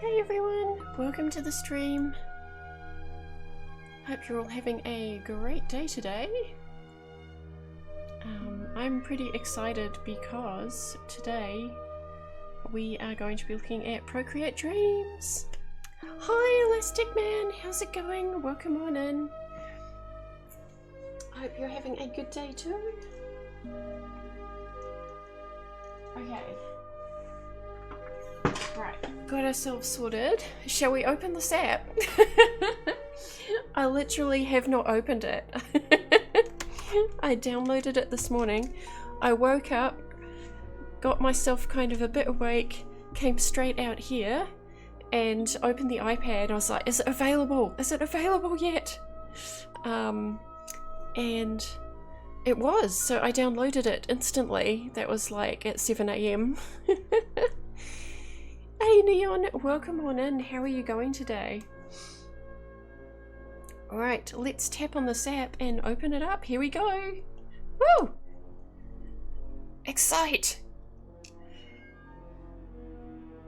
Hey everyone, welcome to the stream. Hope you're all having a great day today. I'm pretty excited because today we are going to be looking at Procreate Dreams. Hi Elastic Man, how's it going? Welcome on in. I hope you're having a good day too. Okay. Right, got ourselves sorted. Shall we open this app? I literally have not opened it. I downloaded it this morning. I woke up, got myself kind of a bit awake, came straight out here and opened the iPad. I was like, is it available? Is it available yet? And it was, so I downloaded it instantly. That was like at 7 AM. Hey Neon, welcome on in. How are you going today? Alright, let's tap on this app and open it up. Here we go. Woo! Excite!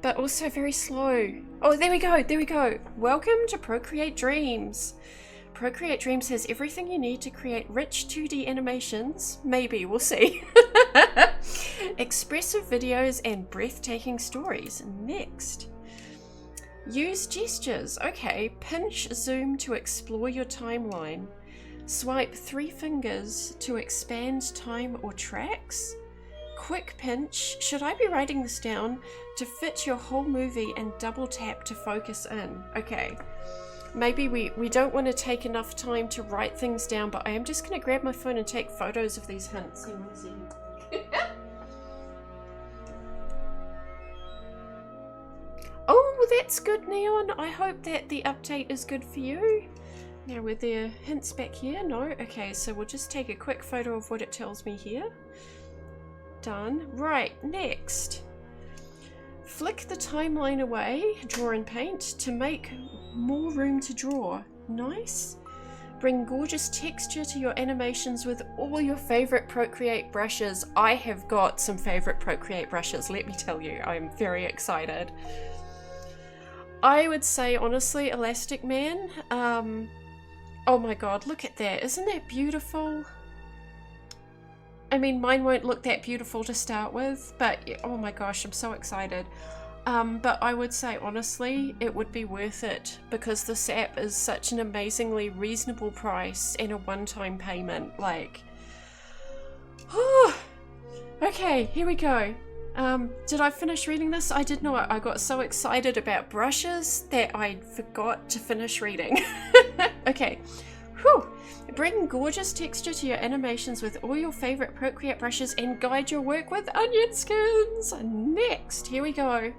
But also very slow. Oh, there we go, there we go. Welcome to Procreate Dreams. Procreate Dreams has everything you need to create rich 2D animations. Maybe, we'll see. Expressive videos and breathtaking stories. Next. Use gestures. Okay, pinch zoom to explore your timeline. Swipe 3 fingers to expand time or tracks. Quick pinch. Should I be writing this down? To fit your whole movie and double tap to focus in. Okay. Maybe we don't want to take enough time to write things down, but I am just going to grab my phone and take photos of these hints. Oh, that's good, Neon. I hope that the update is good for you. Now, were there hints back here? No? Okay, so we'll just take a quick photo of what it tells me here. Done. Right, next. Flick the timeline away, draw and paint, to make more room to draw. Nice. Bring gorgeous texture to your animations with all your favorite Procreate brushes. I have got some favorite Procreate brushes, let me tell you. I'm very excited. I would say, honestly, Elastic Man. Oh my god, look at that. Isn't that beautiful? I mean, mine won't look that beautiful to start with, but oh my gosh, I'm so excited. But I would say, honestly, it would be worth it because this app is such an amazingly reasonable price and a one-time payment. Like, oh, okay, here we go. Did I finish reading this? I did not. I got so excited about brushes that I forgot to finish reading. Okay. Whew. Bring gorgeous texture to your animations with all your favorite Procreate brushes and guide your work with onion skins. Next, here we go.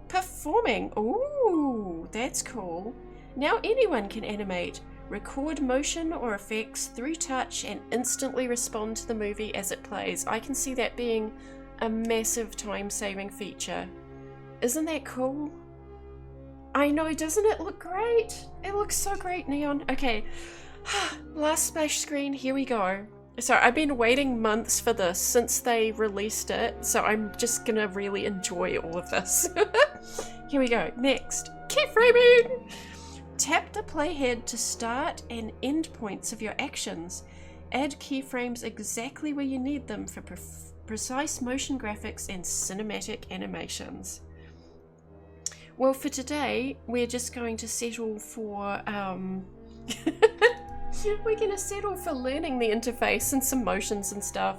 Performing. Ooh, that's cool. Now anyone can animate. Record motion or effects through touch and instantly respond to the movie as it plays. I can see that being a massive time-saving feature. Isn't that cool? I know, doesn't it look great? It looks so great, Neon. Okay, last splash screen, here we go. So I've been waiting months for this since they released it, so I'm just gonna really enjoy all of this. Here we go, next. Keyframing! Tap the playhead to start and end points of your actions. Add keyframes exactly where you need them for precise motion graphics and cinematic animations. Well, for today, we're just going to settle for, we're going to settle for learning the interface and some motions and stuff.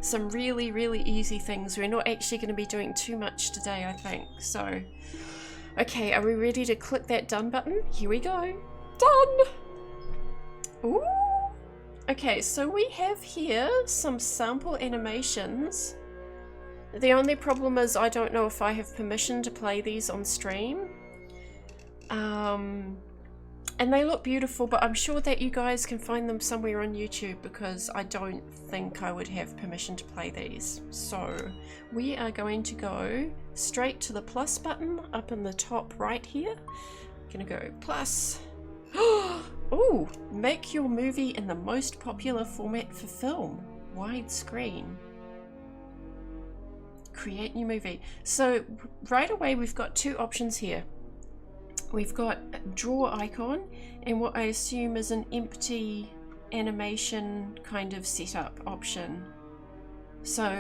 Some really, really easy things. We're not actually going to be doing too much today, I think. So, okay, are we ready to click that done button? Here we go. Done! Ooh! Okay, so we have here some sample animations. The only problem is I don't know if I have permission to play these on stream. And they look beautiful, but I'm sure that you guys can find them somewhere on YouTube because I don't think I would have permission to play these. So we are going to go straight to the plus button up in the top right here. I'm gonna go plus. Oh, make your movie in the most popular format for film, widescreen. Create new movie. So right away we've got two options here. We've got draw icon and what I assume is an empty animation kind of setup option. So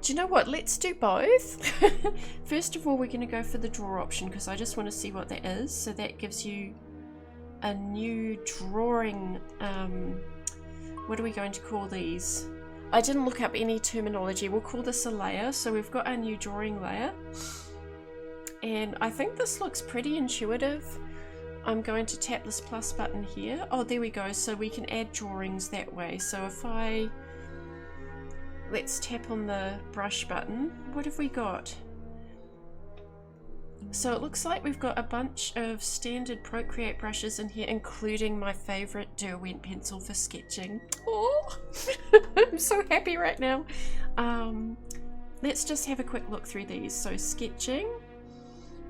do you know what, let's do both. First of all, we're going to go for the draw option because I just want to see what that is. So that gives you a new drawing, what are we going to call these? I didn't look up any terminology. We'll call this a layer. So we've got our new drawing layer. And I think this looks pretty intuitive. I'm going to tap this plus button here. Oh, there we go. So we can add drawings that way. So if let's tap on the brush button. What have we got? So it looks like we've got a bunch of standard Procreate brushes in here, including my favorite Derwent pencil for sketching. Oh, I'm so happy right now. Let's just have a quick look through these. So sketching,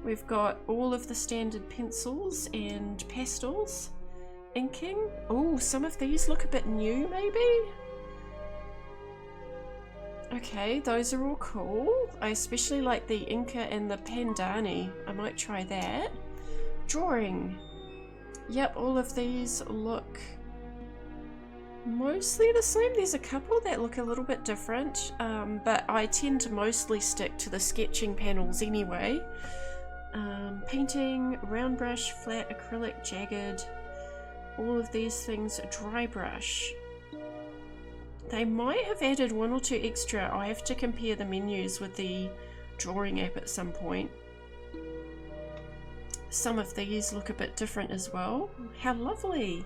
We've got all of the standard pencils and pastels. Inking. Oh, some of these look a bit new, maybe? Okay, those are all cool. I especially like the Inca and the Pandani. I might try that. Drawing. Yep, all of these look mostly the same. There's a couple that look a little bit different, but I tend to mostly stick to the sketching panels anyway. Painting, round brush, flat, acrylic, jagged. All of these things, dry brush. They might have added one or two extra. I have to compare the menus with the drawing app at some point. Some of these look a bit different as well. How lovely!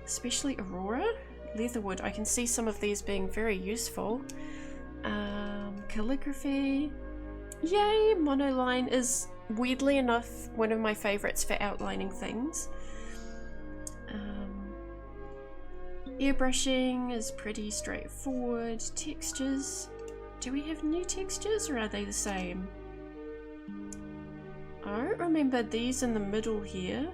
Especially Aurora. Leatherwood, I can see some of these being very useful. Calligraphy. Yay! Monoline is, weirdly enough, one of my favourites for outlining things. Airbrushing is pretty straightforward. Textures. Do we have new textures or are they the same? I don't remember these in the middle here.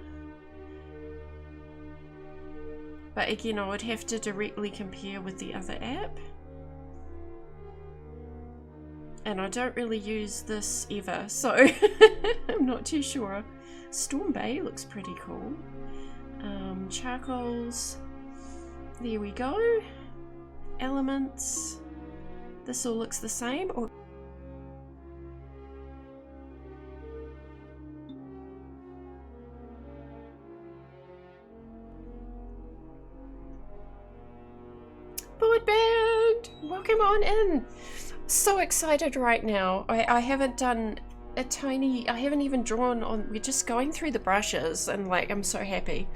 But again, I would have to directly compare with the other app. And I don't really use this ever, so I'm not too sure. Storm Bay looks pretty cool. Charcoals. There we go. Elements. This all looks the same. Or Board Band! Welcome on in! So excited right now. I haven't done a tiny... I haven't even drawn on... We're just going through the brushes and like, I'm so happy.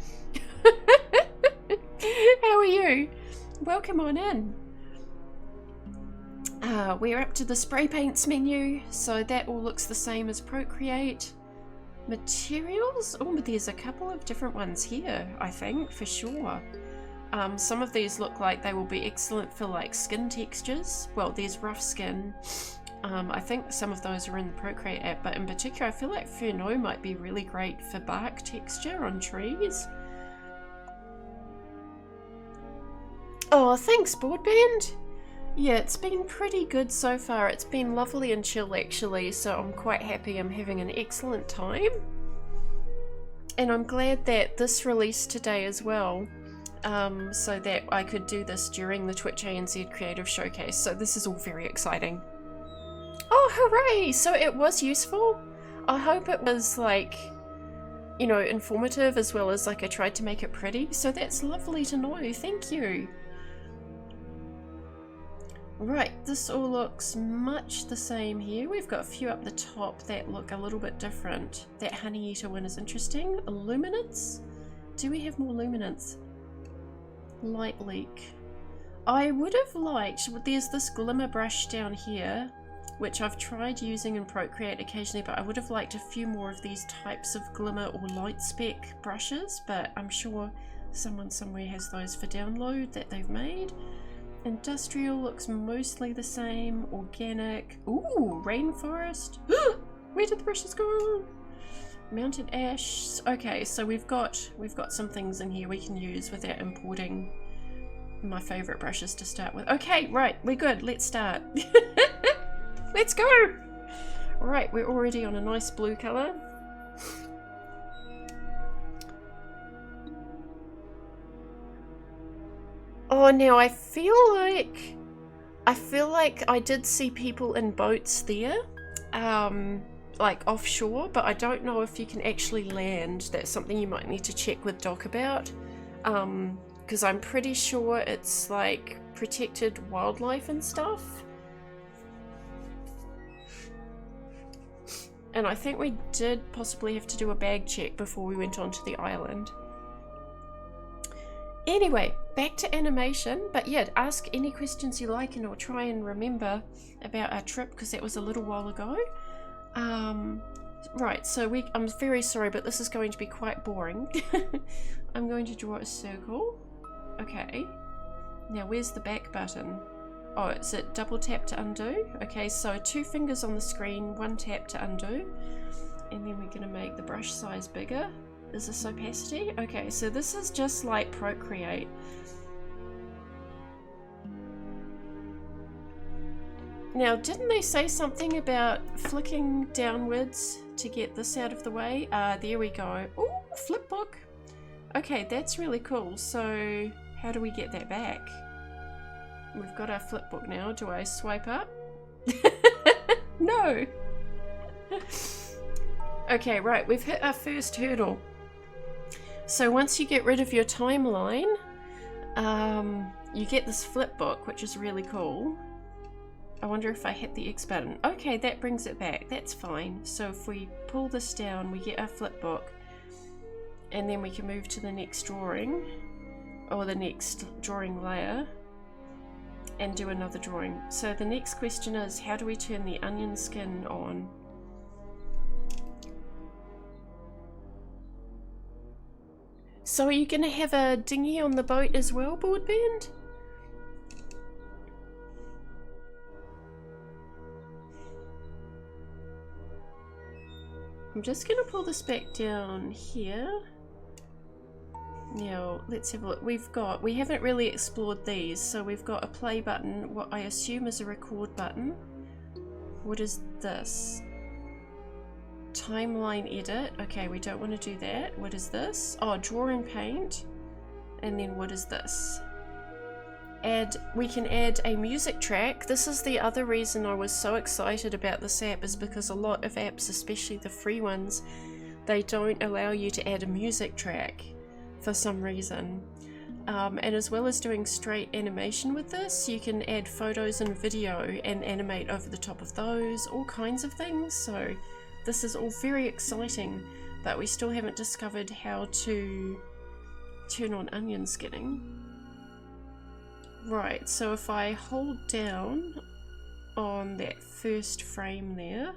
How are you? Welcome on in. We're up to the spray paints menu, so that all looks the same as Procreate. Materials? Oh, but there's a couple of different ones here, I think, for sure. Some of these look like they will be excellent for like skin textures. Well, there's rough skin. I think some of those are in the Procreate app, but in particular I feel like Furneaux might be really great for bark texture on trees. Oh, thanks, Board Band. Yeah, it's been pretty good so far. It's been lovely and chill actually, so I'm quite happy. I'm having an excellent time. And I'm glad that this released today as well, so that I could do this during the TwitchANZ Creative Showcase. So this is all very exciting. Oh, hooray! So it was useful. I hope it was like, you know, informative as well as like I tried to make it pretty. So that's lovely to know. Thank you. Right, this all looks much the same here. We've got a few up the top that look a little bit different. That Honey Eater one is interesting. Luminance? Do we have more luminance? Light leak. I would have liked, there's this glimmer brush down here, which I've tried using in Procreate occasionally, but I would have liked a few more of these types of glimmer or light spec brushes, but I'm sure someone somewhere has those for download that they've made. Industrial looks mostly the same. Organic. Ooh, rainforest. Where did the brushes go? Mountain ash. Okay, so we've got some things in here we can use without importing my favorite brushes to start with. Okay, right, we're good. Let's start. Let's go. Right, we're already on a nice blue color. Oh, now I feel like I did see people in boats there, like offshore, but I don't know if you can actually land. That's something you might need to check with Doc about, because I'm pretty sure it's like protected wildlife and stuff. And I think we did possibly have to do a bag check before we went onto the island. Anyway, back to animation, but yeah, ask any questions you like and I'll try and remember about our trip because that was a little while ago. Right, so I'm very sorry, but this is going to be quite boring. I'm going to draw a circle. Okay, now where's the back button? Oh, is it double tap to undo? Okay, so 2 fingers on the screen, 1 tap to undo. And then we're going to make the brush size bigger. Is this opacity? Okay, so this is just like Procreate. Now, didn't they say something about flicking downwards to get this out of the way? There we go. Ooh, flipbook. Okay, that's really cool. So how do we get that back? We've got our flipbook now. Do I swipe up? No. Okay, right, we've hit our first hurdle. So once you get rid of your timeline, you get this flipbook, which is really cool. I wonder if I hit the X button. Okay, that brings it back. That's fine. So if we pull this down, we get our flipbook, and then we can move to the next drawing, or the next drawing layer, and do another drawing. So the next question is, how do we turn the onion skin on? So are you going to have a dinghy on the boat as well, Boardband? I'm just going to pull this back down here. Now, let's have a look. We haven't really explored these, so we've got a play button, what I assume is a record button. What is this? Timeline edit. Okay, we don't want to do that. What is this? Oh, draw and paint. And then what is this? We can add a music track. This is the other reason I was so excited about this app, is because a lot of apps, especially the free ones, they don't allow you to add a music track for some reason. And as well as doing straight animation with this, you can add photos and video and animate over the top of those, all kinds of things. So this is all very exciting, but we still haven't discovered how to turn on onion skinning. Right, so if I hold down on that first frame there,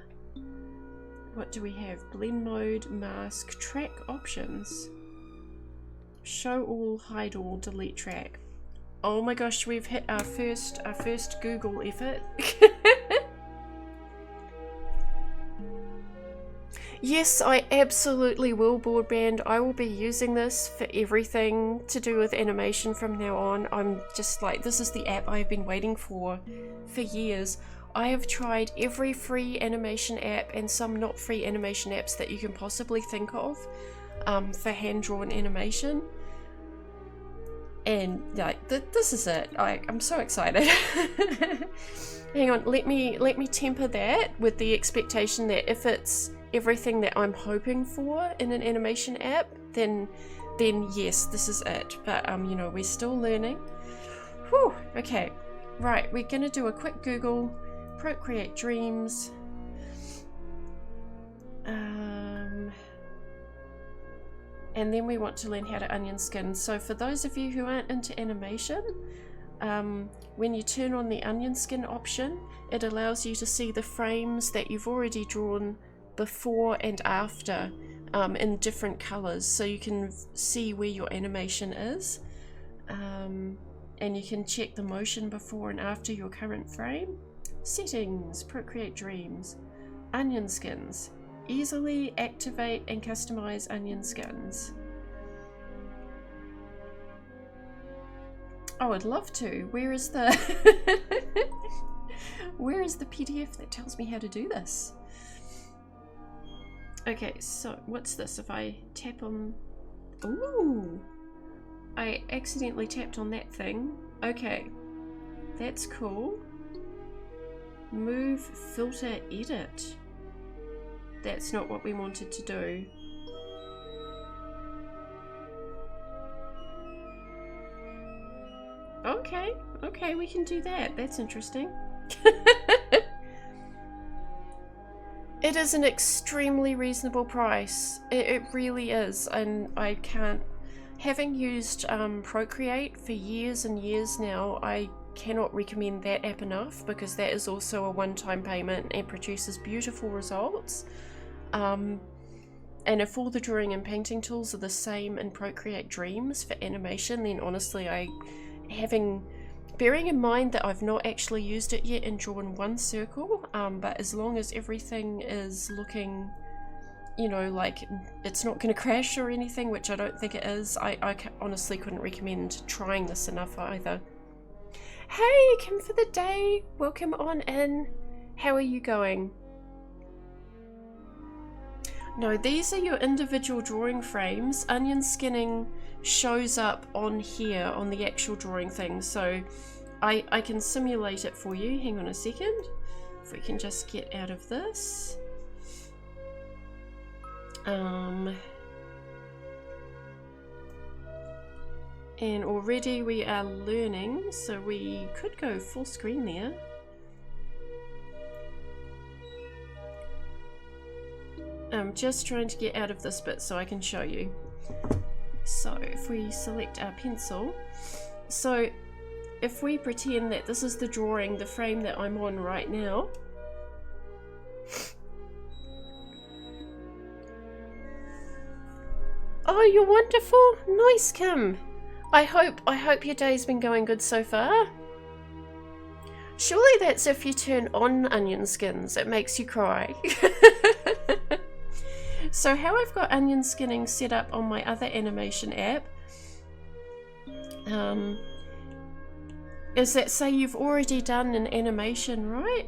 what do we have? Blend mode, mask, track options. Show all, hide all, delete track. Oh my gosh, we've hit our first Google effort. Yes, I absolutely will, Boardband. I will be using this for everything to do with animation from now on. I'm just like, this is the app I've been waiting for years. I have tried every free animation app and some not free animation apps that you can possibly think of for hand-drawn animation. And like, this is it. I'm so excited. Hang on, let me temper that with the expectation that if it's everything that I'm hoping for in an animation app, then yes, this is it. But you know, we're still learning. Whew, okay, right, we're gonna do a quick Google, Procreate Dreams. And then we want to learn how to onion skin. So for those of you who aren't into animation, when you turn on the onion skin option, it allows you to see the frames that you've already drawn before and after in different colors, so you can see where your animation is, and you can check the motion before and after your current frame. Settings, Procreate Dreams, onion skins. Easily activate and customize onion skins. Oh, I'd love to. Where is the where is the PDF that tells me how to do this? Okay, so what's this? If I tap on... Ooh! I accidentally tapped on that thing. Okay, that's cool. Move, filter, edit. That's not what we wanted to do. Okay, we can do that. That's interesting. It is an extremely reasonable price. It really is, and I can't... Having used Procreate for years and years now, I cannot recommend that app enough, because that is also a one-time payment and produces beautiful results. And if all the drawing and painting tools are the same in Procreate Dreams for animation, then honestly, bearing in mind that I've not actually used it yet and drawn one circle, but as long as everything is looking you know, like it's not going to crash or anything, which I don't think it is. I honestly couldn't recommend trying this enough either. Hey, Kim for the day, welcome on in. How are you going? No, these are your individual drawing frames. Onion skinning shows up on here on the actual drawing thing, so I can simulate it for you. Hang on a second, if we can just get out of this. And already we are learning, so we could go full screen there. I'm just trying to get out of this bit so I can show you. So if we select our pencil, so if we pretend that this is the drawing, the frame that I'm on right now, oh, you're wonderful. Nice, Kim. I hope your day's been going good so far. Surely that's if you turn on onion skins, it makes you cry. So how I've got onion skinning set up on my other animation app is that, say you've already done an animation, right?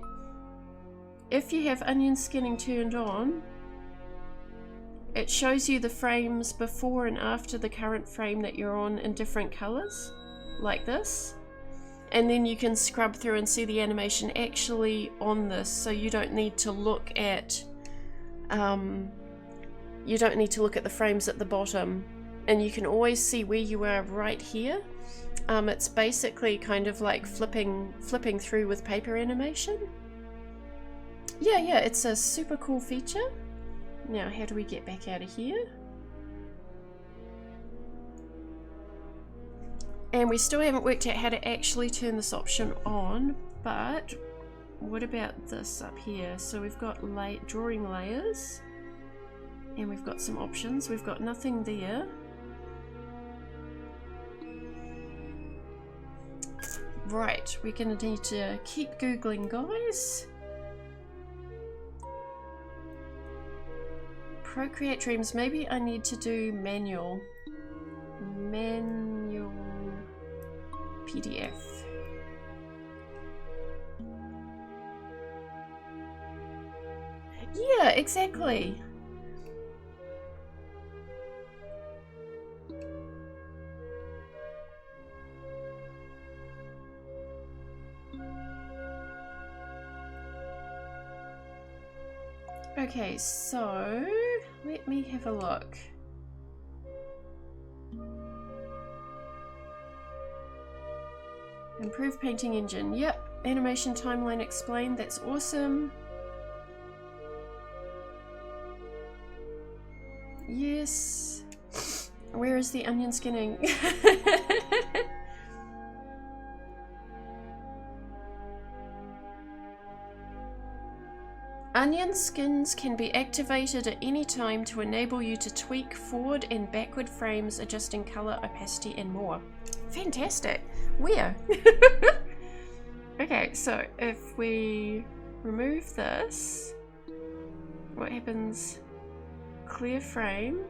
If you have onion skinning turned on, it shows you the frames before and after the current frame that you're on in different colors, like this. And then you can scrub through and see the animation actually on this, so you don't need to look at the frames at the bottom, and you can always see where you are right here. It's basically kind of like flipping through with paper animation. Yeah, it's a super cool feature. Now, how do we get back out of here? And we still haven't worked out how to actually turn this option on, but what about this up here? So we've got drawing layers, and we've got some options. We've got nothing there. Right, we're gonna need to keep Googling, guys. Procreate Dreams, maybe I need to do manual PDF. Yeah, exactly. Okay, so let me have a look. Improve painting engine. Yep. Animation timeline explained. That's awesome. Yes. Where is the onion skinning? Onion skins can be activated at any time to enable you to tweak forward and backward frames, adjusting color, opacity, and more. Fantastic. Where? Okay, so if we remove this, what happens? Clear frame.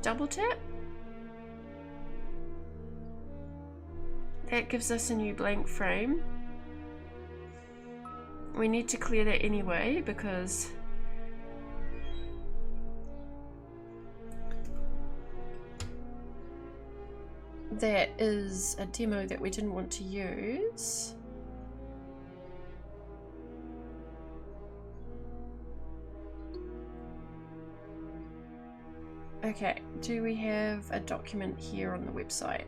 Double tap. That gives us a new blank frame. We need to clear that anyway because that is a demo that we didn't want to use. Okay, do we have a document here on the website?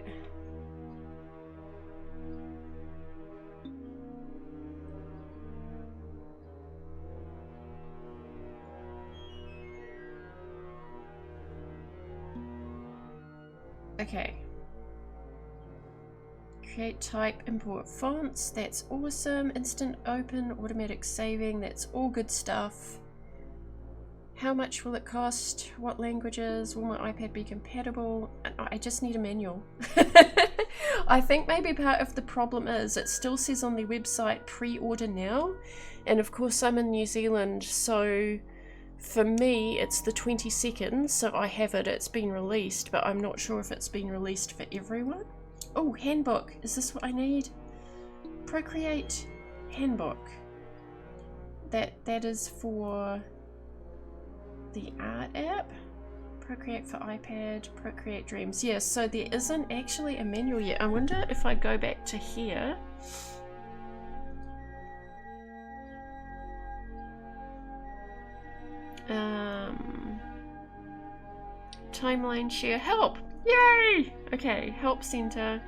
Okay. Create type, import fonts, that's awesome. Instant open, automatic saving, that's all good stuff. How much will it cost? What languages? Will my iPad be compatible? I just need a manual. I think maybe part of the problem is it still says on the website pre-order now, and of course I'm in New Zealand, so For me, it's the 22nd, so I have it. It's been released, but I'm not sure if it's been released for everyone. Oh, handbook. Is this what I need? Procreate handbook. That is for the art app. Procreate for iPad, Procreate Dreams. Yes, so there isn't actually a manual yet. I wonder if I go back to here. Timeline share help. Yay! Okay, help center.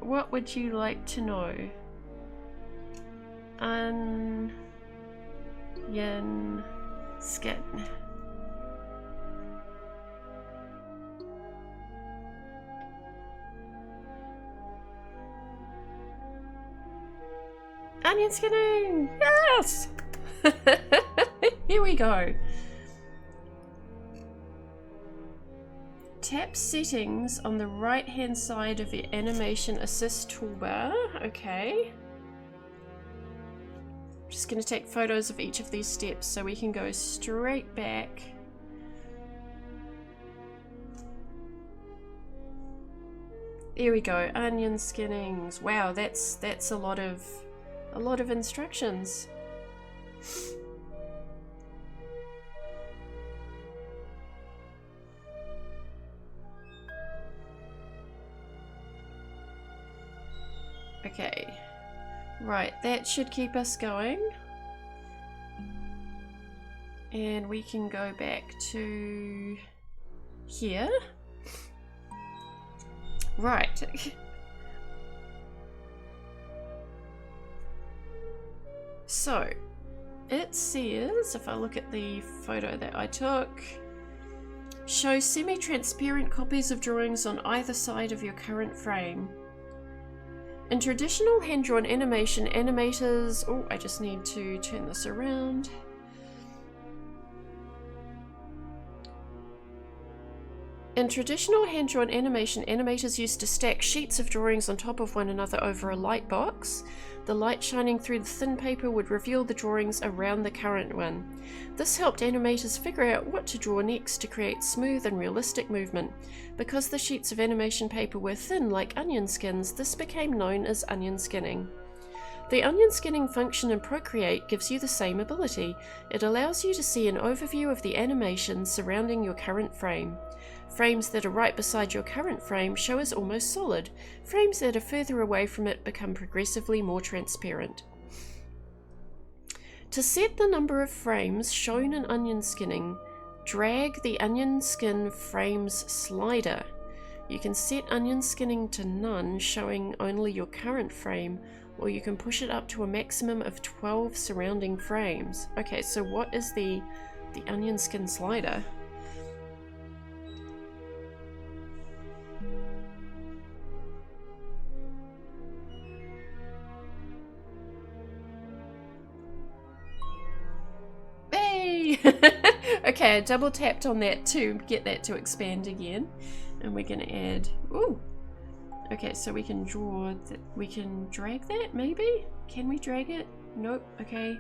What would you like to know? Onion skin. Onion skinning! Yes! Here we go. Tap settings on the right hand side of your animation assist toolbar. Okay. Just going to take photos of each of these steps so we can go straight back. There we go. Onion skinnings. Wow, that's a lot of instructions. Okay. Right, that should keep us going. And we can go back to here. Right. So, it says, if I look at the photo that I took, show semi-transparent copies of drawings on either side of your current frame. In traditional hand-drawn animation, animators... Oh, I just need to turn this around. In traditional hand-drawn animation, animators used to stack sheets of drawings on top of one another over a light box. The light shining through the thin paper would reveal the drawings around the current one. This helped animators figure out what to draw next to create smooth and realistic movement. Because the sheets of animation paper were thin like onion skins, this became known as onion skinning. The onion skinning function in Procreate gives you the same ability. It allows you to see an overview of the animation surrounding your current frame. Frames that are right beside your current frame show as almost solid. Frames that are further away from it become progressively more transparent. To set the number of frames shown in onion skinning, drag the onion skin frames slider. You can set onion skinning to none, showing only your current frame, or you can push it up to a maximum of 12 surrounding frames. Okay, so what is the onion skin slider? Okay, I double tapped on that to get that to expand again, and we're gonna add, ooh, okay, so we can draw that, we can drag that maybe? Can we drag it? Nope. Okay,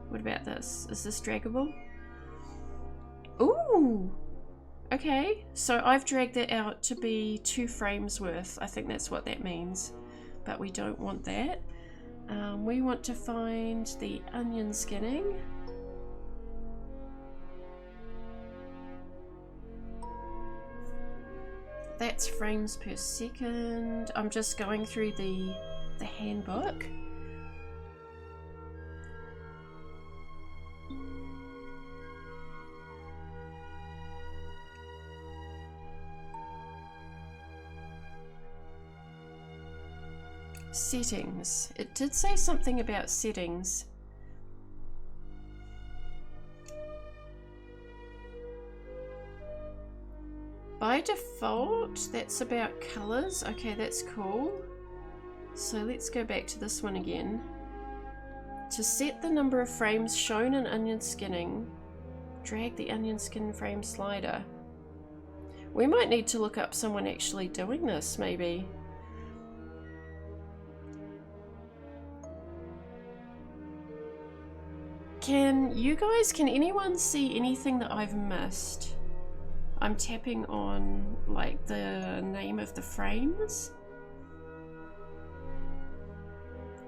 what about this? Is this draggable? Ooh, okay, so I've dragged that out to be 2 frames worth. I think that's what that means, but we don't want that. We want to find the onion skinning. That's frames per second. I'm just going through the handbook. Settings. It did say something about settings. By default, that's about colors. Okay, that's cool. So let's go back to this one again. To set the number of frames shown in onion skinning, drag the onion skin frame slider. We might need to look up someone actually doing this, maybe. can anyone see anything that I've missed? I'm tapping on like the name of the frames.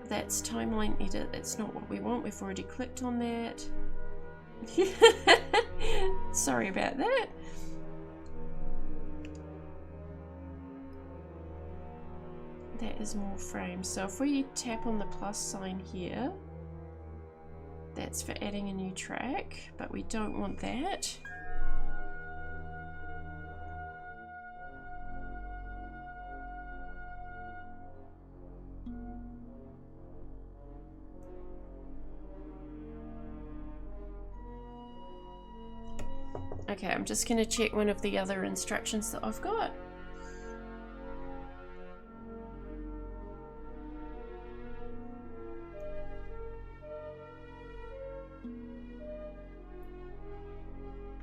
That's timeline edit, that's not what we want, we've already clicked on that. Sorry about that. That is more frames. So if we tap on the plus sign here, that's for adding a new track, but we don't want that. Okay, I'm just going to check one of the other instructions that I've got.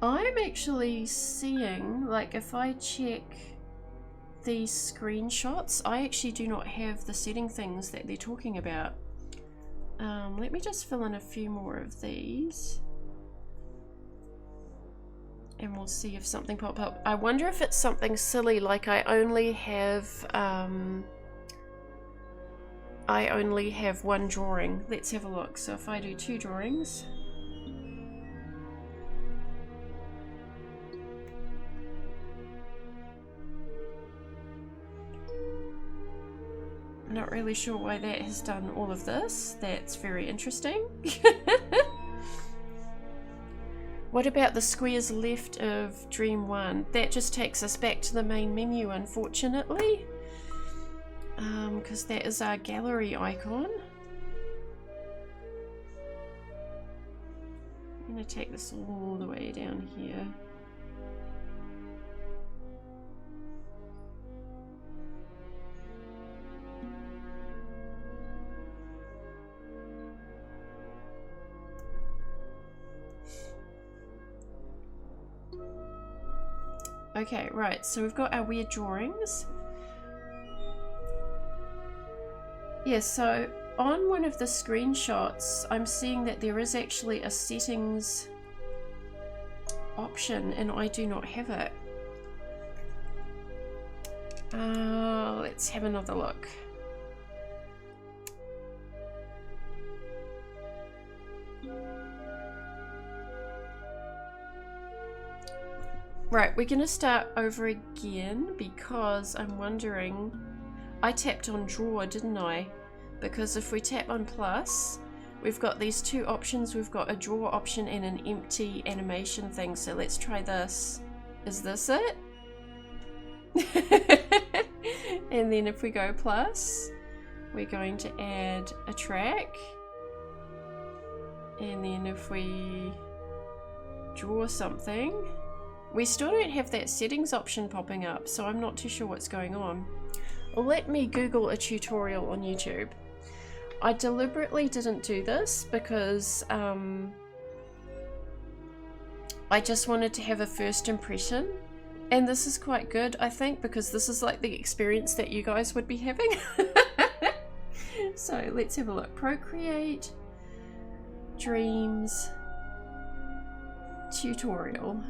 I'm actually seeing, like, if I check these screenshots, I actually do not have the setting things that they're talking about. Let me just fill in a few more of these. And we'll see if something pops up. I wonder if it's something silly, like I only have one drawing. Let's have a look. So if I do 2 drawings. Not really sure why that has done all of this. That's very interesting. What about the squares left of Dream 1? That just takes us back to the main menu, unfortunately. Because that is our gallery icon. I'm going to take this all the way down here. Okay, right, so we've got our weird drawings. Yeah, so on one of the screenshots, I'm seeing that there is actually a settings option and I do not have it. Let's have another look. Right, we're going to start over again because I'm wondering, I tapped on draw, didn't I? Because if we tap on plus, we've got these 2 options. We've got a draw option and an empty animation thing. So let's try this. Is this it? And then if we go plus, we're going to add a track. And then if we draw something, we still don't have that settings option popping up, so I'm not too sure what's going on. Let me Google a tutorial on YouTube. I deliberately didn't do this because I just wanted to have a first impression. And this is quite good, I think, because this is like the experience that you guys would be having. So let's have a look. Procreate Dreams tutorial.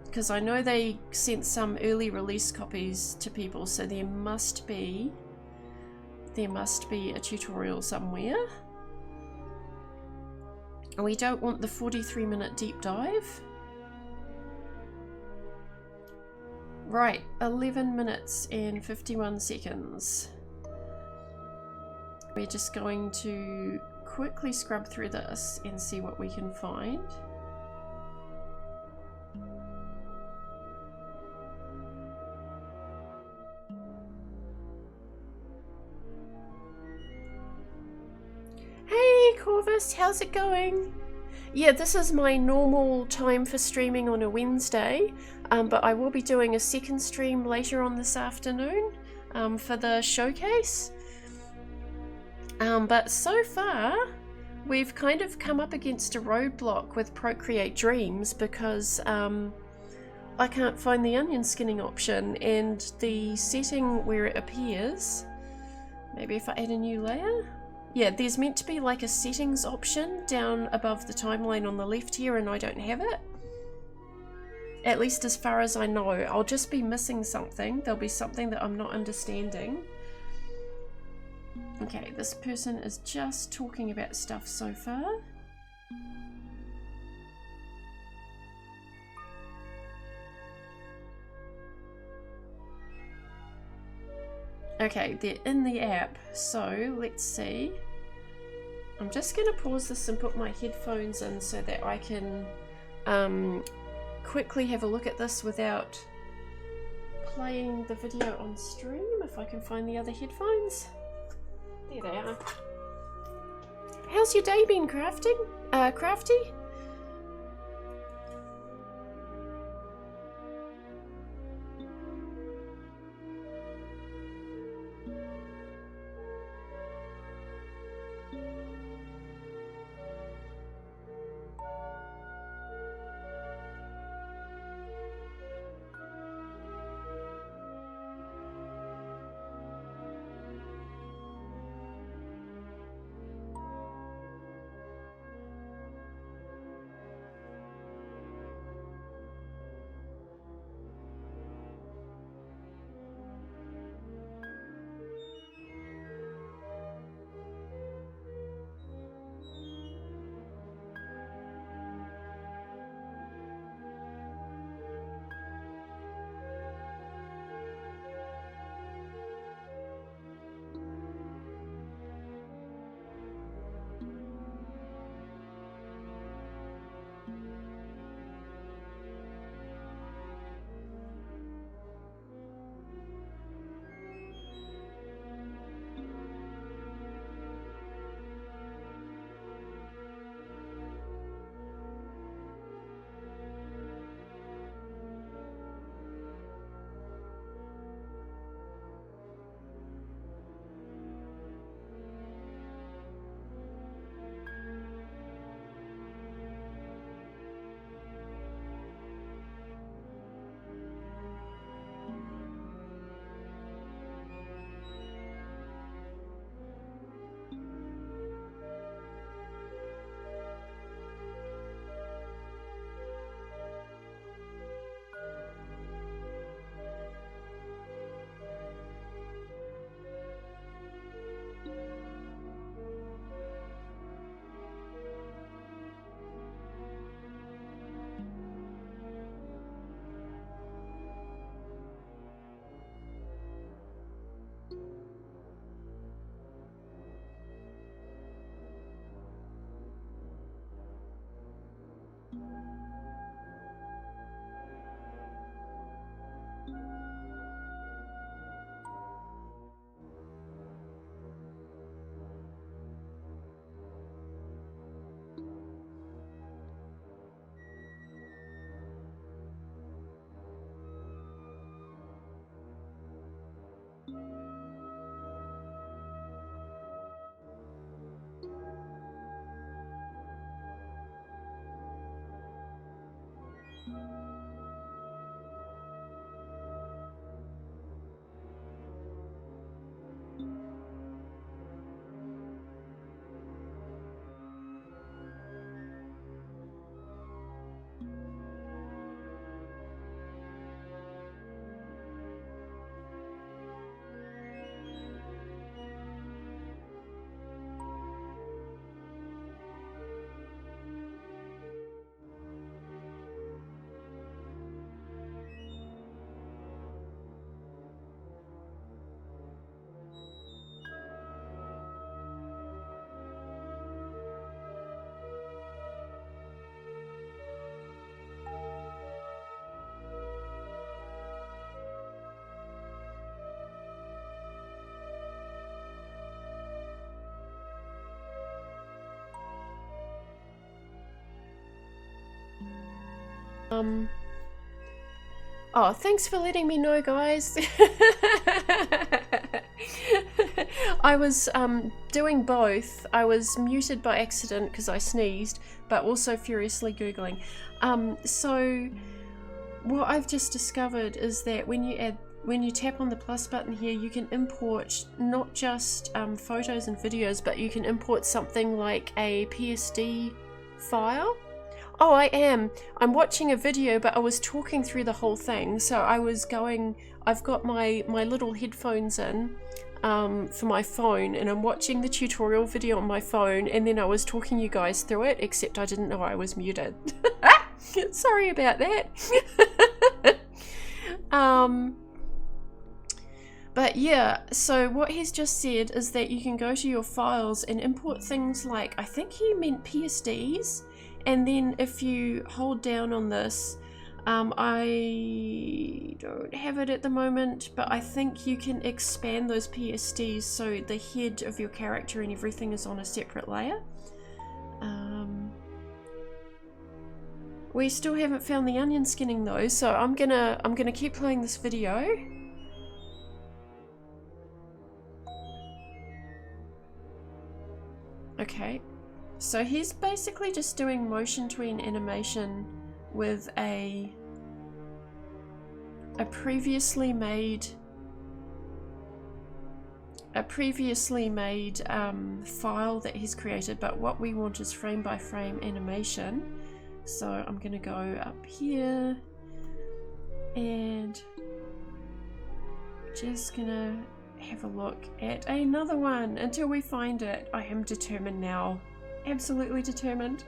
Because I know they sent some early release copies to people, so there must be a tutorial somewhere. And we don't want the 43-minute deep dive. Right, 11 minutes and 51 seconds. We're just going to quickly scrub through this and see what we can find. Hey Corvus, how's it going? Yeah, this is my normal time for streaming on a Wednesday, but I will be doing a second stream later on this afternoon for the showcase. But so far, we've kind of come up against a roadblock with Procreate Dreams because I can't find the onion skinning option, and the setting where it appears, maybe if I add a new layer? Yeah, there's meant to be like a settings option down above the timeline on the left here, and I don't have it. At least as far as I know. I'll just be missing something. There'll be something that I'm not understanding. Okay, this person is just talking about stuff so far. Okay, they're in the app, so let's see. I'm just going to pause this and put my headphones in so that I can quickly have a look at this without playing the video on stream, if I can find the other headphones. There they are. How's your day been, Crafty? Oh, thanks for letting me know, guys. I was doing both. I was muted by accident because I sneezed, but also furiously Googling. So what I've just discovered is that when you add when you tap on the plus button here, you can import not just photos and videos, but you can import something like a PSD file. Oh, I'm watching a video, but I was talking through the whole thing, so I've got my little headphones in for my phone, and I'm watching the tutorial video on my phone, and then I was talking you guys through it, except I didn't know I was muted. Sorry about that. But yeah, so what he's just said is that you can go to your files and import things like, I think he meant PSDs, and then if you hold down on this, I don't have it at the moment, but I think you can expand those PSDs so the head of your character and everything is on a separate layer. We still haven't found the onion skinning though, so I'm gonna keep playing this video. Okay, so he's basically just doing motion tween animation with a previously made file that he's created, but what we want is frame by frame animation. So I'm gonna go up here and just gonna have a look at another one until we find it. I am determined now, absolutely determined.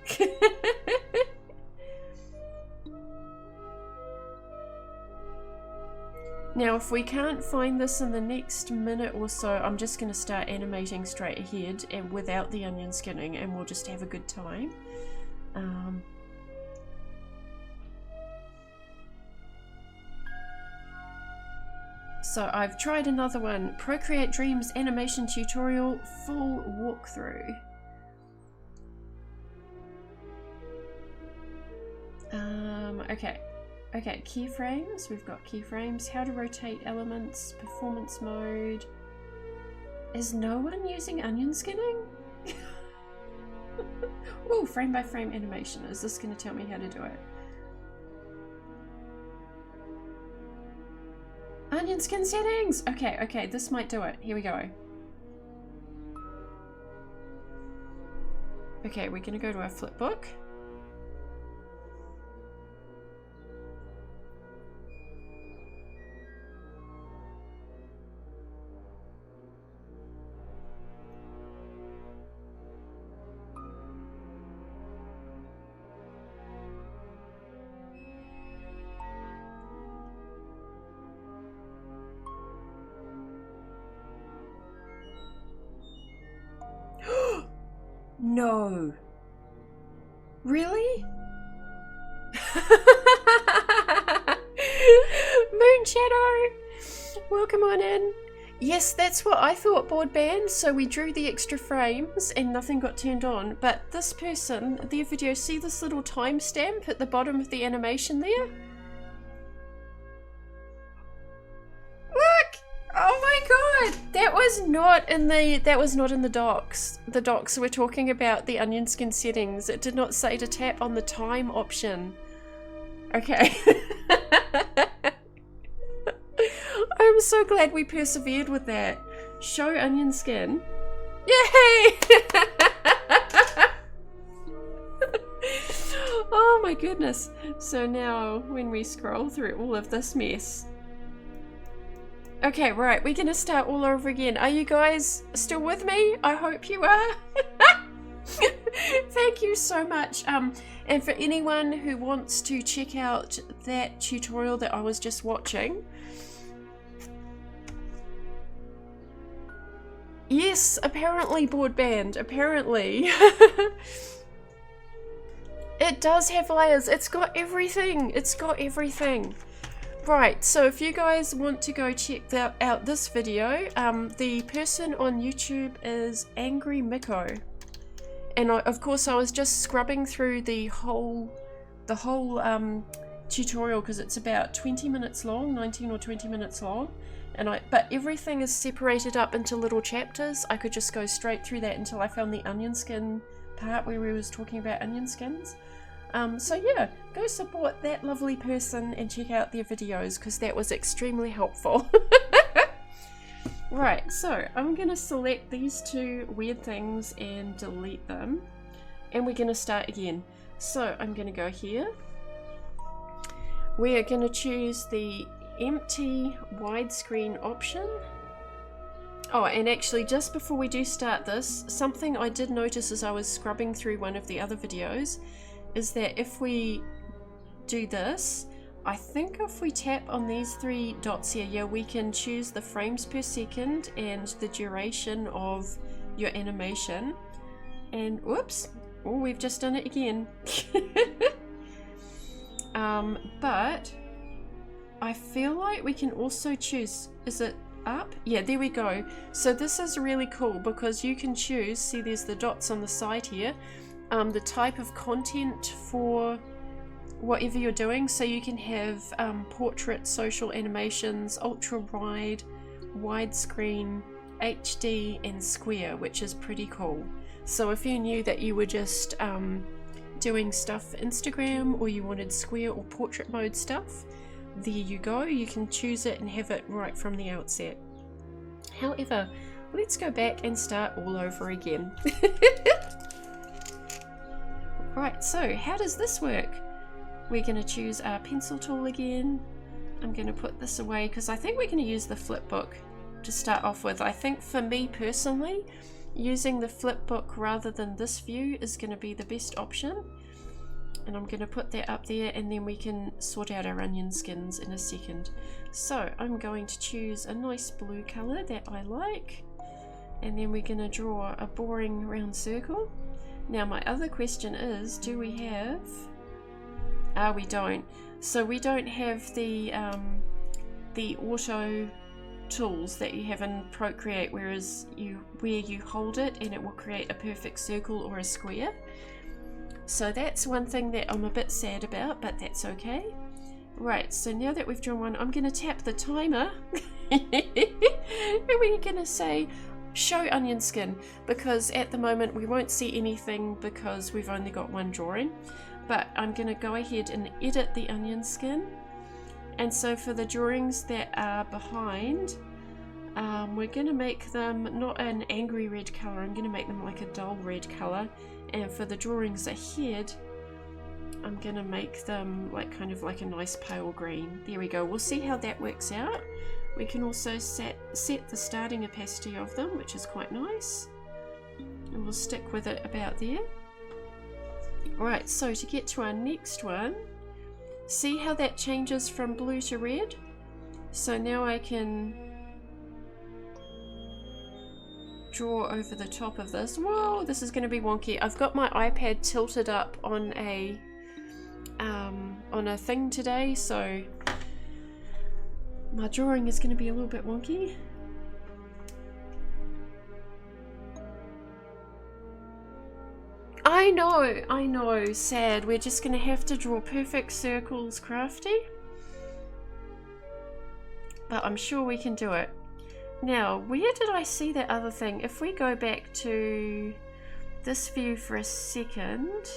Now if we can't find this in the next minute or so, I'm just going to start animating straight ahead and without the onion skinning, and we'll just have a good time. So I've tried another one, Procreate Dreams animation tutorial full walkthrough. Okay, keyframes, we've got keyframes, how to rotate elements, performance mode. Is no one using onion skinning? Oh, frame by frame animation, is this going to tell me how to do it? Onion skin settings! Okay, this might do it. Here we go. Okay, we're gonna go to our flipbook. No. Really? Moon Shadow! Welcome on in. Yes, that's what I thought, board band. So we drew the extra frames and nothing got turned on. But this person, their video, see this little timestamp at the bottom of the animation there? Look! Oh my god! That was not in the docs. The docs were talking about the onion skin settings. It did not say to tap on the time option. Okay. I'm so glad we persevered with that. Show onion skin. Yay! Oh my goodness. So now when we scroll through all of this mess. Okay, right, we're gonna start all over again. Are you guys still with me? I hope you are. Thank you so much. And for anyone who wants to check out that tutorial that I was just watching. Yes, apparently, board band, apparently. It does have layers. It's got everything. It's got everything. Right, so if you guys want to go check out this video, the person on YouTube is Angry Miko, and of course I was just scrubbing through the whole tutorial because it's about 20 minutes long, 19 or 20 minutes long, but everything is separated up into little chapters. I could just go straight through that until I found the onion skin part where we was talking about onion skins. So yeah, go support that lovely person and check out their videos because that was extremely helpful. Right, so I'm going to select these two weird things and delete them, and we're going to start again. So I'm going to go here. We are going to choose the empty widescreen option. Oh, and actually just before we do start this, something I did notice as I was scrubbing through one of the other videos is that if we do this, I think if we tap on these three dots here, yeah, we can choose the frames per second and the duration of your animation. And whoops, oh, we've just done it again. But I feel like we can also choose, is it up? Yeah, there we go. So this is really cool because you can choose, see there's the dots on the side here, the type of content for whatever you're doing. So you can have portrait, social animations, ultra wide, widescreen, HD and square, which is pretty cool. So if you knew that you were just doing stuff for Instagram, or you wanted square or portrait mode stuff, there you go, you can choose it and have it right from the outset. However, let's go back and start all over again. Right, so how does this work? We're going to choose our pencil tool again. I'm going to put this away because I think we're going to use the flip book to start off with. I think for me personally, using the flip book rather than this view is going to be the best option. And I'm going to put that up there, and then we can sort out our onion skins in a second. So I'm going to choose a nice blue colour that I like, and then we're going to draw a boring round circle. Now my other question is, do we have... we don't. So we don't have the auto tools that you have in Procreate, whereas where you hold it and it will create a perfect circle or a square. So that's one thing that I'm a bit sad about, but that's okay. Right, so now that we've drawn one, I'm going to tap the timer and we're going to say show onion skin, because at the moment we won't see anything because we've only got one drawing. But I'm going to go ahead and edit the onion skin. And so for the drawings that are behind, we're going to make them not an angry red colour, I'm going to make them like a dull red colour. And for the drawings ahead, I'm going to make them like kind of like a nice pale green. There we go, we'll see how that works out. We can also set the starting opacity of them, which is quite nice. And we'll stick with it about there. Right, so to get to our next one, see how that changes from blue to red? So now I can draw over the top of this. Whoa, this is going to be wonky. I've got my iPad tilted up on a thing today, so my drawing is going to be a little bit wonky. I know, sad. We're just going to have to draw perfect circles, Crafty. But I'm sure we can do it. Now, where did I see that other thing? If we go back to this view for a second,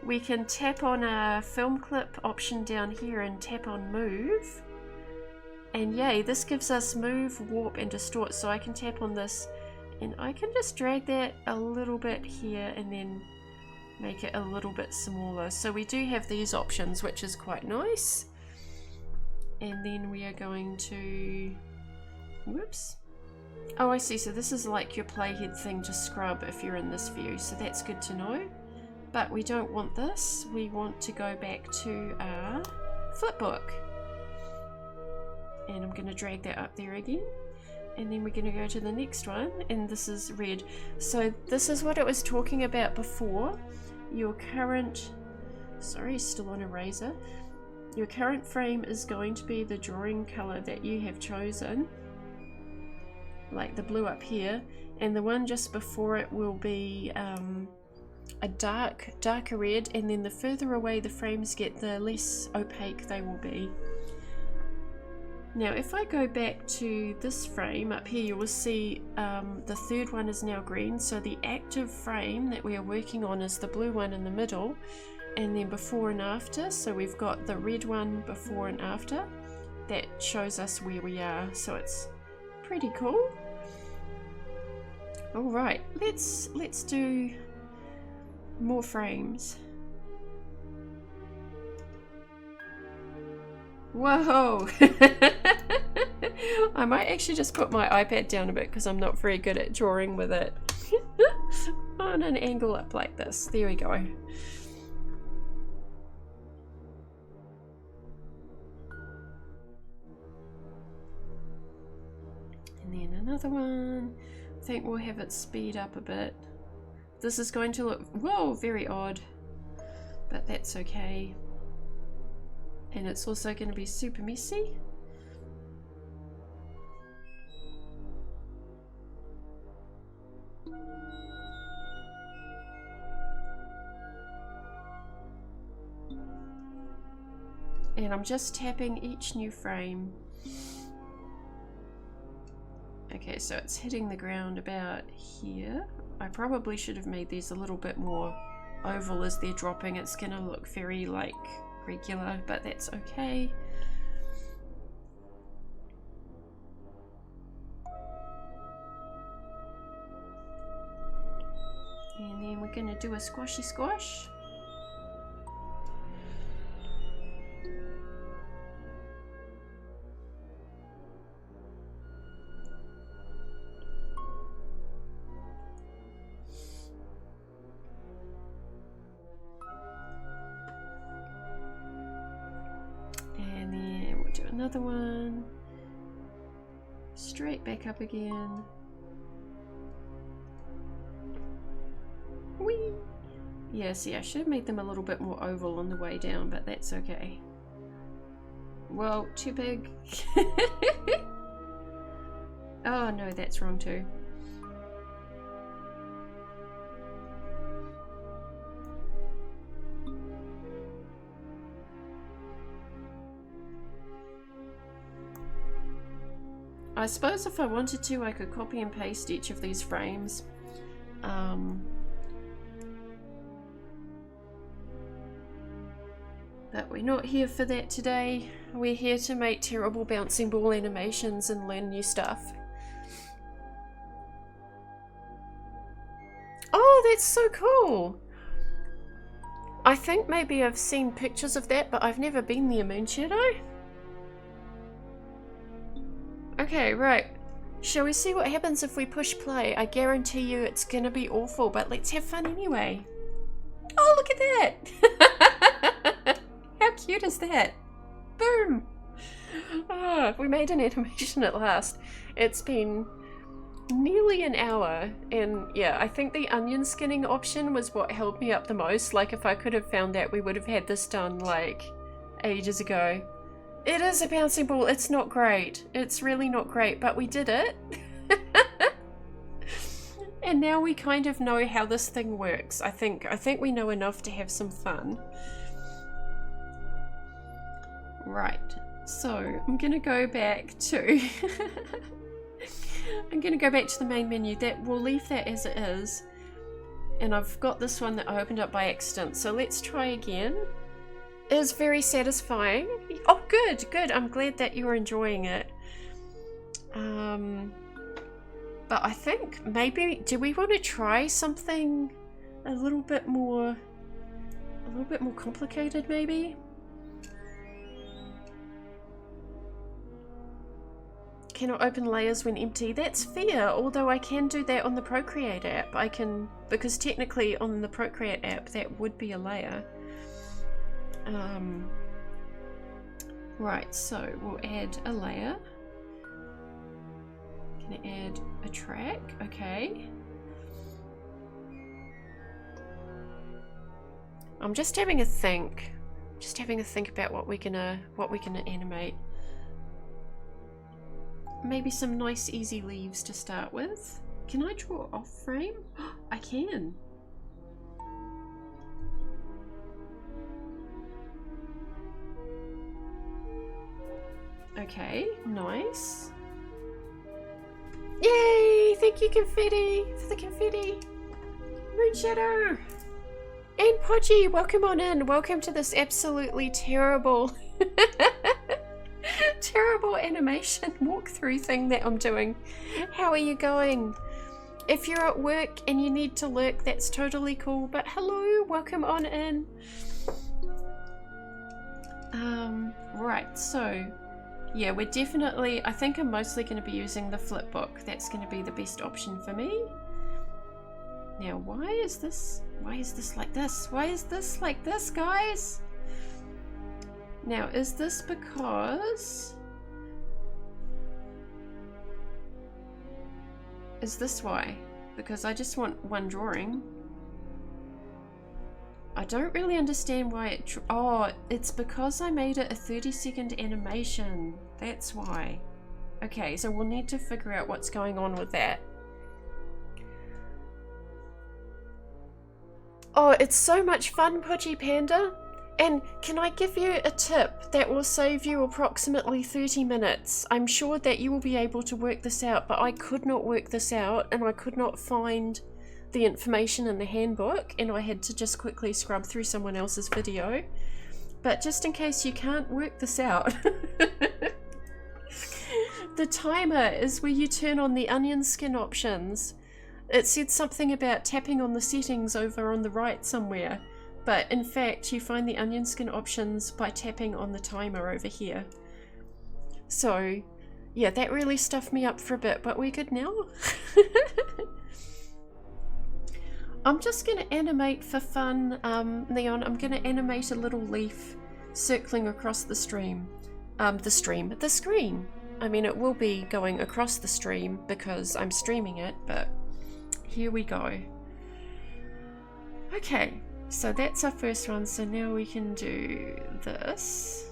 we can tap on a film clip option down here and tap on move. And yay, this gives us move, warp and distort. So I can tap on this and I can just drag that a little bit here and then make it a little bit smaller. So we do have these options, which is quite nice. And then we are going to, whoops. Oh, I see. So this is like your playhead thing to scrub if you're in this view. So that's good to know. But we don't want this. We want to go back to our flipbook. And I'm going to drag that up there again. And then we're going to go to the next one, and this is red. So this is what it was talking about before. Your current, sorry, still on a razor. Your current frame is going to be the drawing color that you have chosen, like the blue up here, and the one just before it will be a darker red, and then the further away the frames get, the less opaque they will be. Now if I go back to this frame up here, you will see the third one is now green, so the active frame that we are working on is the blue one in the middle, and then before and after. So we've got the red one before and after. That shows us where we are, so it's pretty cool. All right, let's do more frames. Whoa! I might actually just put my iPad down a bit because I'm not very good at drawing with it. On an angle up like this. There we go. And then another one. I think we'll have it speed up a bit. This is going to look, whoa, very odd. But that's okay. And it's also going to be super messy. And I'm just tapping each new frame. Okay, so it's hitting the ground about here. I probably should have made these a little bit more oval as they're dropping. It's gonna look very like regular, but that's okay. And then we're gonna do a squashy squash. Another one, straight back up again. Whee! Yeah, see, I should have made them a little bit more oval on the way down, but that's okay. Well, too big. Oh no, that's wrong too. I suppose if I wanted to, I could copy and paste each of these frames. But we're not here for that today. We're here to make terrible bouncing ball animations and learn new stuff. Oh, that's so cool! I think maybe I've seen pictures of that, but I've never been there, Moonshadow. Okay, right. Shall we see what happens if we push play? I guarantee you it's gonna be awful, but let's have fun anyway. Oh, look at that! How cute is that? Boom! Oh, we made an animation at last. It's been nearly an hour, and yeah, I think the onion skinning option was what held me up the most. Like, if I could have found that, we would have had this done, like, ages ago. It is a bouncing ball. It's not great. It's really not great, but we did it. And now we kind of know how this thing works. I think we know enough to have some fun. Right. So I'm gonna go back to I'm gonna go back to the main menu. That we'll leave that as it is. And I've got this one that I opened up by accident. So let's try again. It is very satisfying. Oh, good, good. I'm glad that you're enjoying it. But I think maybe, do we want to try something a little bit more complicated, maybe? Cannot open layers when empty. That's fair, although I can do that on the Procreate app. I can, because technically on the Procreate app that would be a layer. Right, so we'll add a layer. Gonna add a track, okay. I'm just having a think. About what we're gonna animate. Maybe some nice easy leaves to start with. Can I draw off frame? I can. Okay, nice. Yay! Thank you, confetti, for the confetti. Moonshadow. And Podgy, welcome on in. Welcome to this absolutely terrible, terrible animation walkthrough thing that I'm doing. How are you going? If you're at work and you need to lurk, that's totally cool. But hello, welcome on in. Right, so yeah, we're definitely, I think I'm mostly going to be using the flip book. That's going to be the best option for me. Now, why is this like this? Why is this like this, guys? Now, is this because... Is this why? Because I just want one drawing. I don't really understand why it... Oh, it's because I made it a 30-second animation. That's why. Okay, so we'll need to figure out what's going on with that. Oh, it's so much fun, Pudgy Panda. And can I give you a tip that will save you approximately 30 minutes? I'm sure that you will be able to work this out, but I could not work this out and I could not find the information in the handbook, and I had to just quickly scrub through someone else's video. But just in case you can't work this out, the timer is where you turn on the onion skin options. It said something about tapping on the settings over on the right somewhere, but in fact you find the onion skin options by tapping on the timer over here. So yeah, that really stuffed me up for a bit, but we're good now. I'm just going to animate for fun, Neon. I'm going to animate a little leaf circling across the screen. I mean, it will be going across the stream because I'm streaming it, but here we go. Okay, so that's our first one. So now we can do this.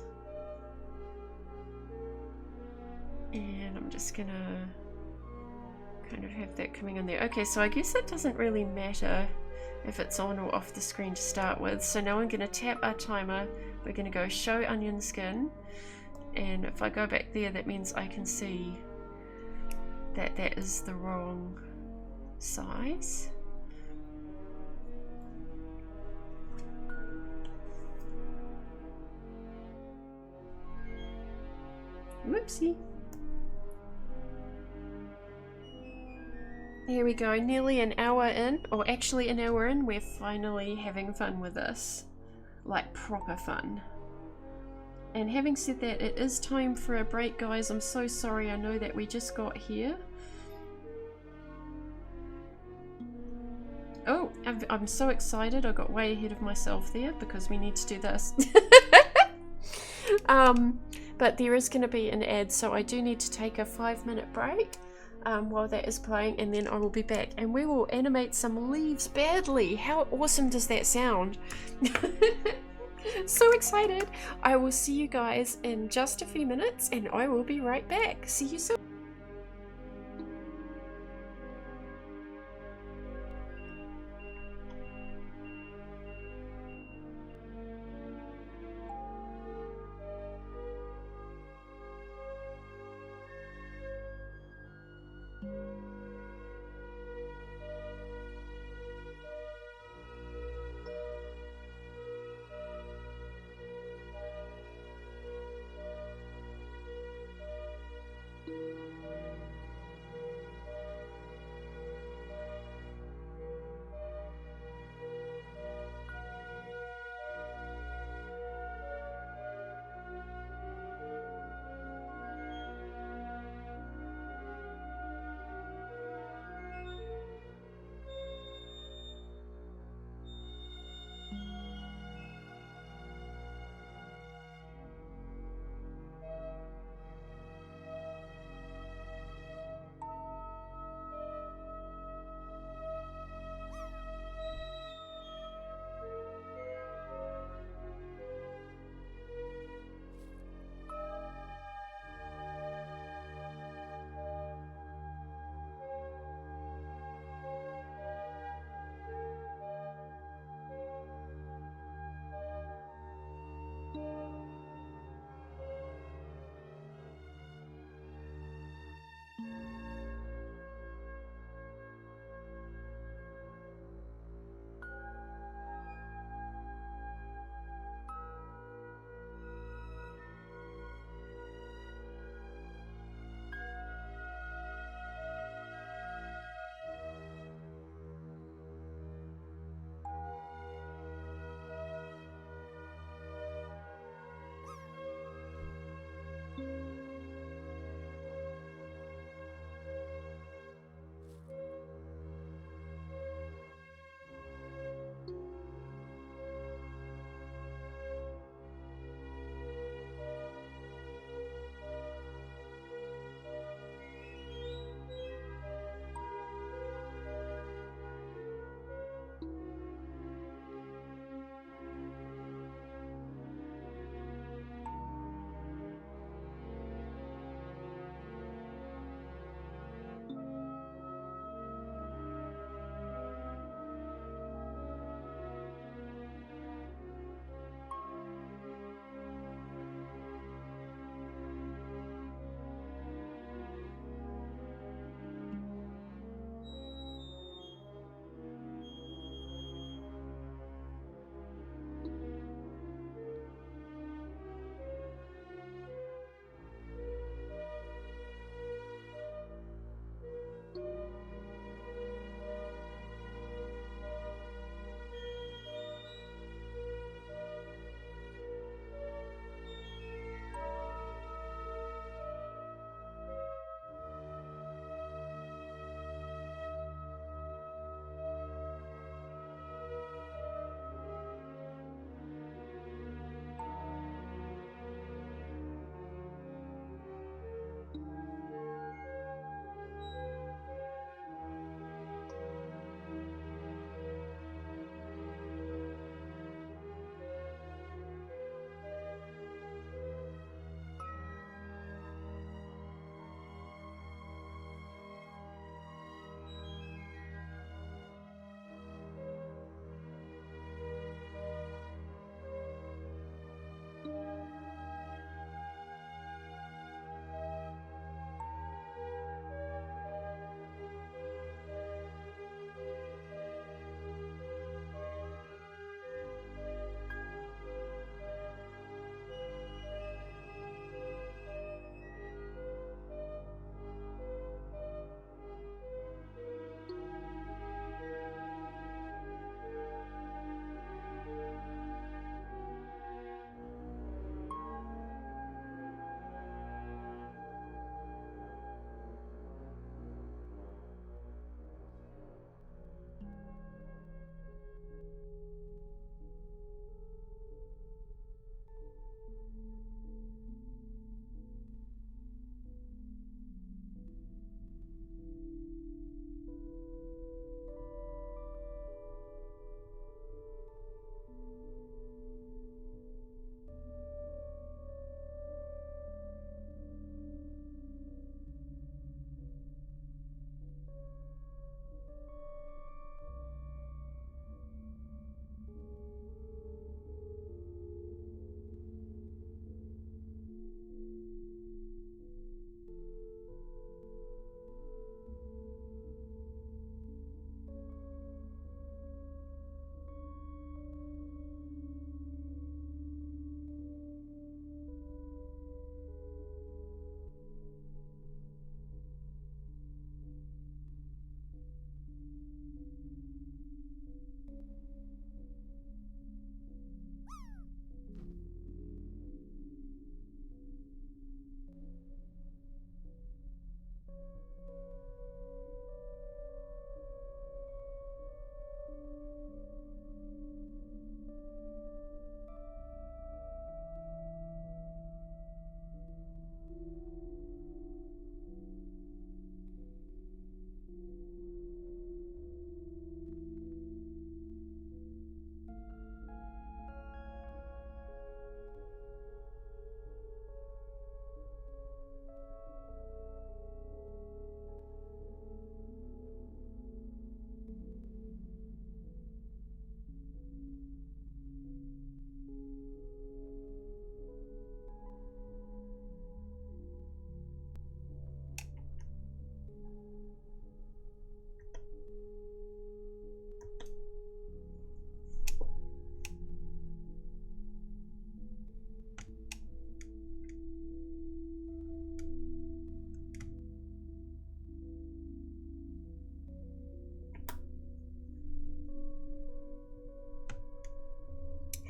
And I'm just going to kind of have that coming in there. Okay, so I guess it doesn't really matter if it's on or off the screen to start with. So now I'm going to tap our timer. We're going to go show onion skin, and if I go back there, that means I can see that that is the wrong size. Whoopsie. There we go, nearly an hour in, or actually an hour in, we're finally having fun with this. Like proper fun. And having said that, it is time for a break, guys. I'm so sorry, I know that we just got here. Oh, I'm so excited, I got way ahead of myself there because we need to do this. But there is going to be an ad, so I do need to take a 5-minute break. While that is playing, and then I will be back and we will animate some leaves badly. How awesome does that sound? So excited. I will see you guys in just a few minutes and I will be right back. See you soon.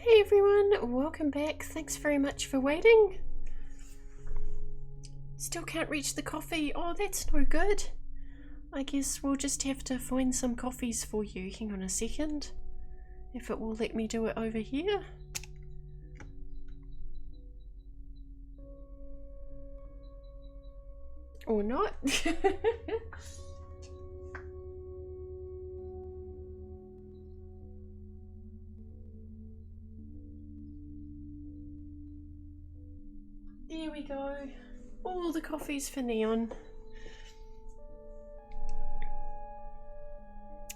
Hey everyone, welcome back. Thanks very much for waiting. Still can't reach the coffee. Oh, that's no good. I guess we'll just have to find some coffees for you. Hang on a second. If it will let me do it over here. Or not. There we go. All the coffees for Neon.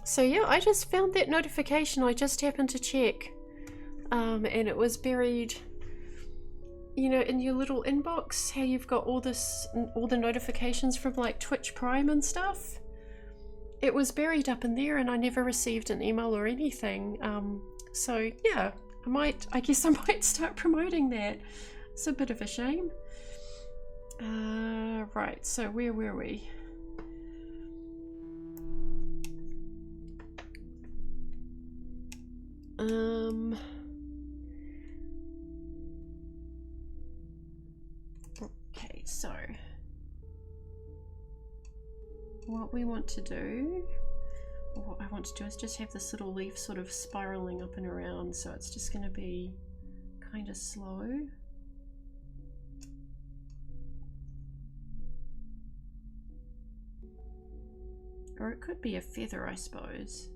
So yeah, I just found that notification. I just happened to check. And it was buried, you know, in your little inbox, how you've got all the notifications from like Twitch Prime and stuff. It was buried up in there and I never received an email or anything. So yeah, I guess I might start promoting that. It's a bit of a shame. Right, so where were we? Okay, so what we want to do, or what I want to do is just have this little leaf sort of spiraling up and around, so it's just going to be kind of slow. Or it could be a feather, I suppose.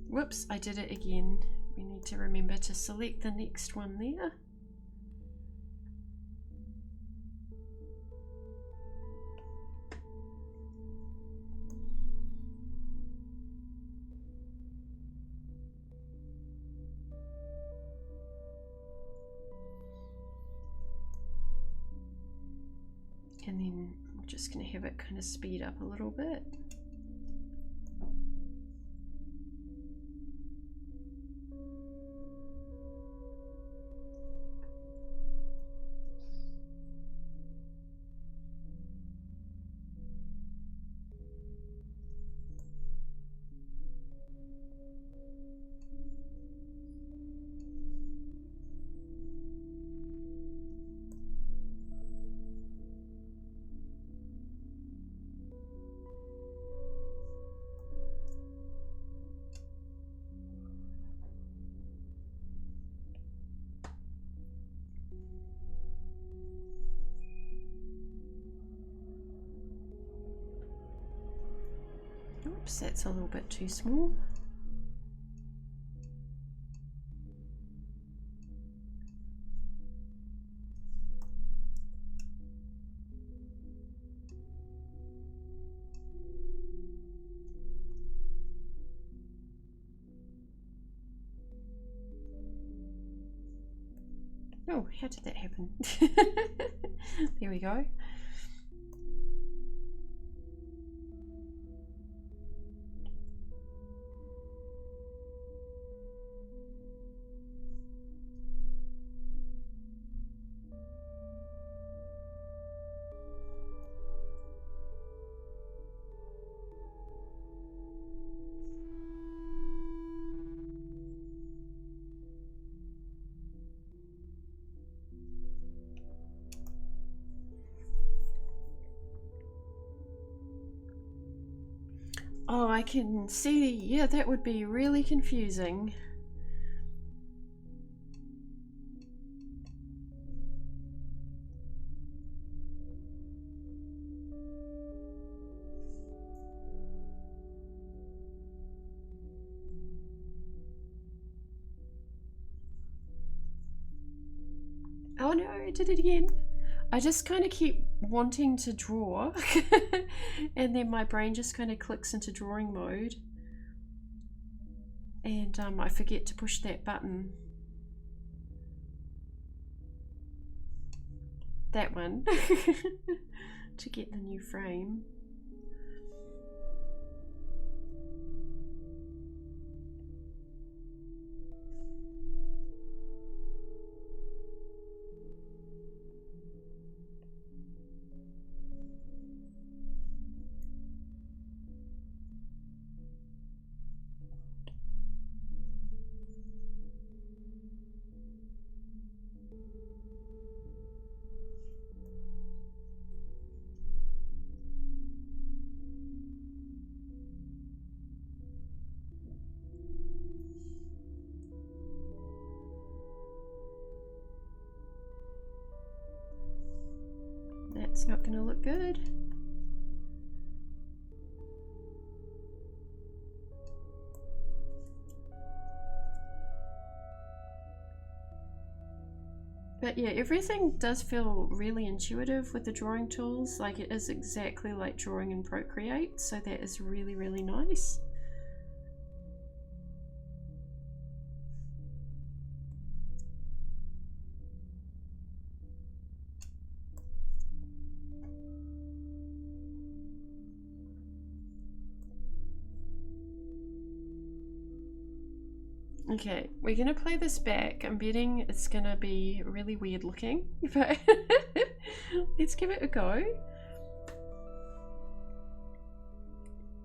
Whoops, I did it again. We need to remember to select the next one there. And then I'm just going to have it kind of speed up a little bit. Oops, that's a little bit too small. Oh, how did that happen? There we go. Oh, I can see, yeah, that would be really confusing. Oh no, I did it again. I just kind of keep wanting to draw and then my brain just kind of clicks into drawing mode and I forget to push that button. That one to get the new frame. That's not going to look good. But yeah, everything does feel really intuitive with the drawing tools. Like it is exactly like drawing in Procreate, so that is really, really nice. Okay, we're gonna play this back. I'm betting it's gonna be really weird looking, but let's give it a go.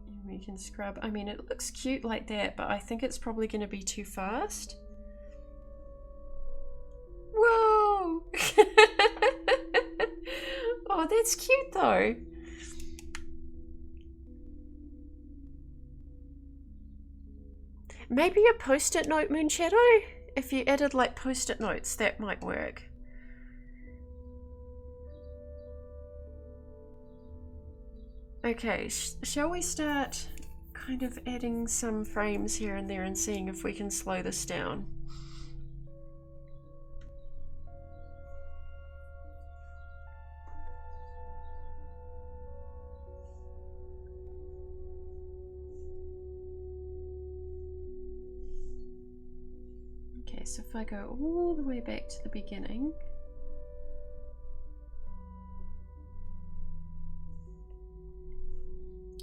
And we can scrub. I mean, it looks cute like that, but I think it's probably gonna be too fast. Whoa! Oh, that's cute though. Maybe a post-it note, Moonshadow? If you added like post-it notes, that might work. Okay, shall we start kind of adding some frames here and there and seeing if we can slow this down? Okay, so if I go all the way back to the beginning.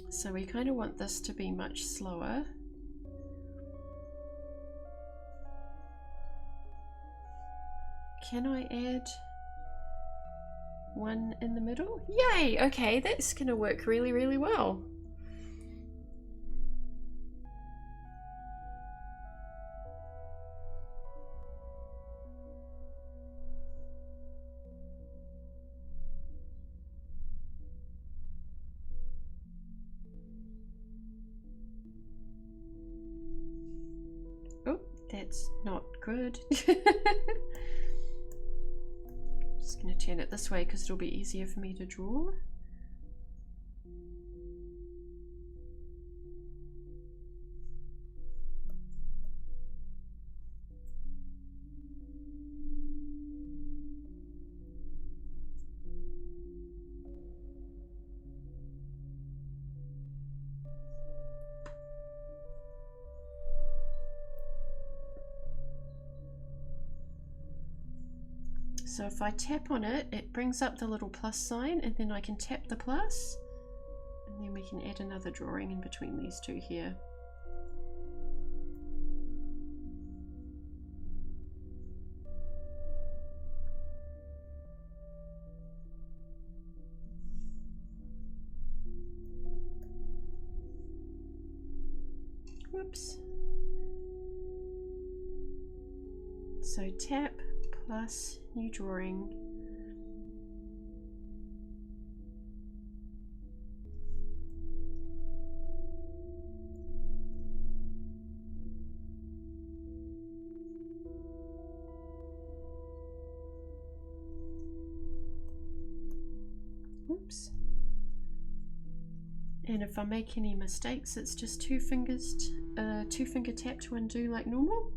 So we kind of want this to be much slower. Can I add one in the middle? Yay! Okay, that's gonna work really, really well. That's not good. Just going to turn it this way because it'll be easier for me to draw. So if I tap on it, it brings up the little plus sign, and then I can tap the plus, and then we can add another drawing in between these two here. Whoops. So tap plus new drawing. Oops. And if I make any mistakes, it's just two finger tap to undo like normal.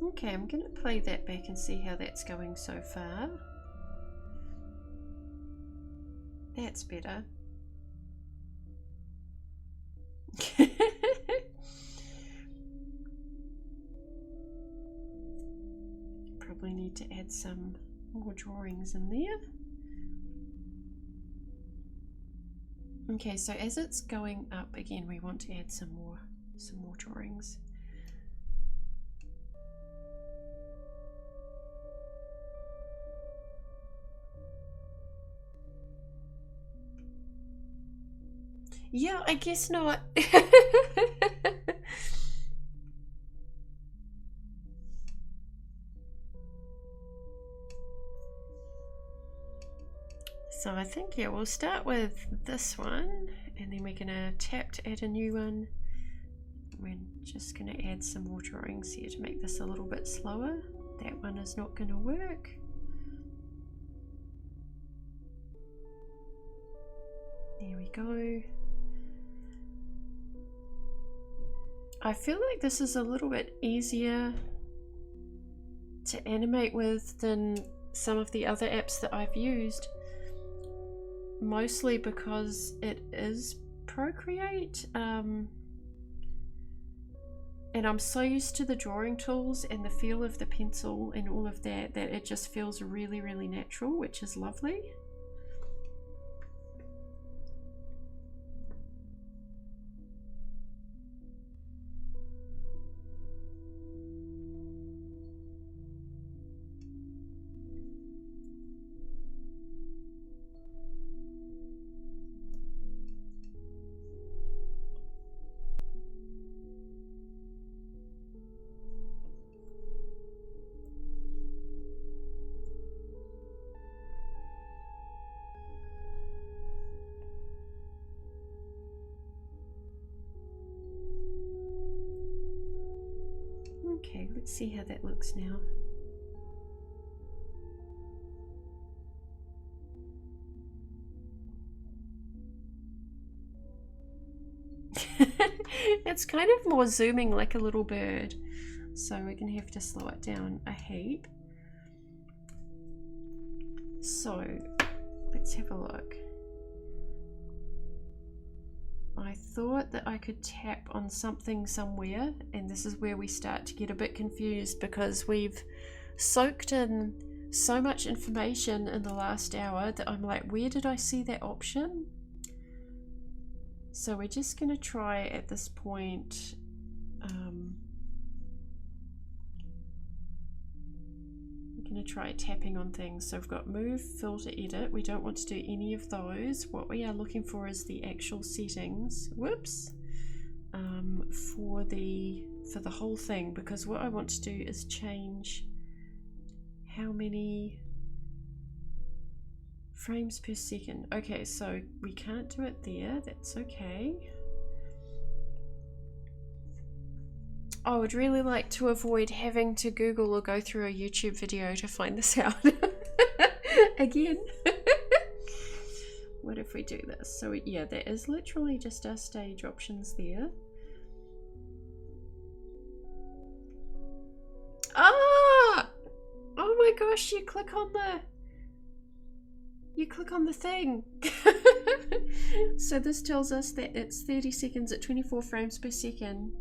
Okay, I'm going to play that back and see how that's going so far. That's better. Probably need to add some more drawings in there. Okay, so as it's going up again, we want to add some more some more drawings. Yeah, I guess not. So I think, yeah, we'll start with this one, and then we're gonna tap to add a new one. We're just gonna add some more drawings here to make this a little bit slower. That one is not gonna work. There we go. I feel like this is a little bit easier to animate with than some of the other apps that I've used. Mostly because it is Procreate, and I'm so used to the drawing tools and the feel of the pencil and all of that that it just feels really, really natural, which is lovely. Okay, let's see how that looks now. It's kind of more zooming like a little bird, so we're gonna have to slow it down a heap. So let's have a look. I thought that I could tap on something somewhere, and this is where we start to get a bit confused because we've soaked in so much information in the last hour that I'm like, where did I see that option? So we're just going to try at this point we're going to try tapping on things. So we've got move, filter, edit. We don't want to do any of those. What we are looking for is the actual settings. Whoops. For the whole thing, because what I want to do is change how many frames per second. Okay, so we can't do it there. That's okay. I would really like to avoid having to Google or go through a YouTube video to find this out again. What if we do this? So yeah, there is literally just our stage options there. Ah! Oh my gosh, you click on the thing. So this tells us that it's 30 seconds at 24 frames per second.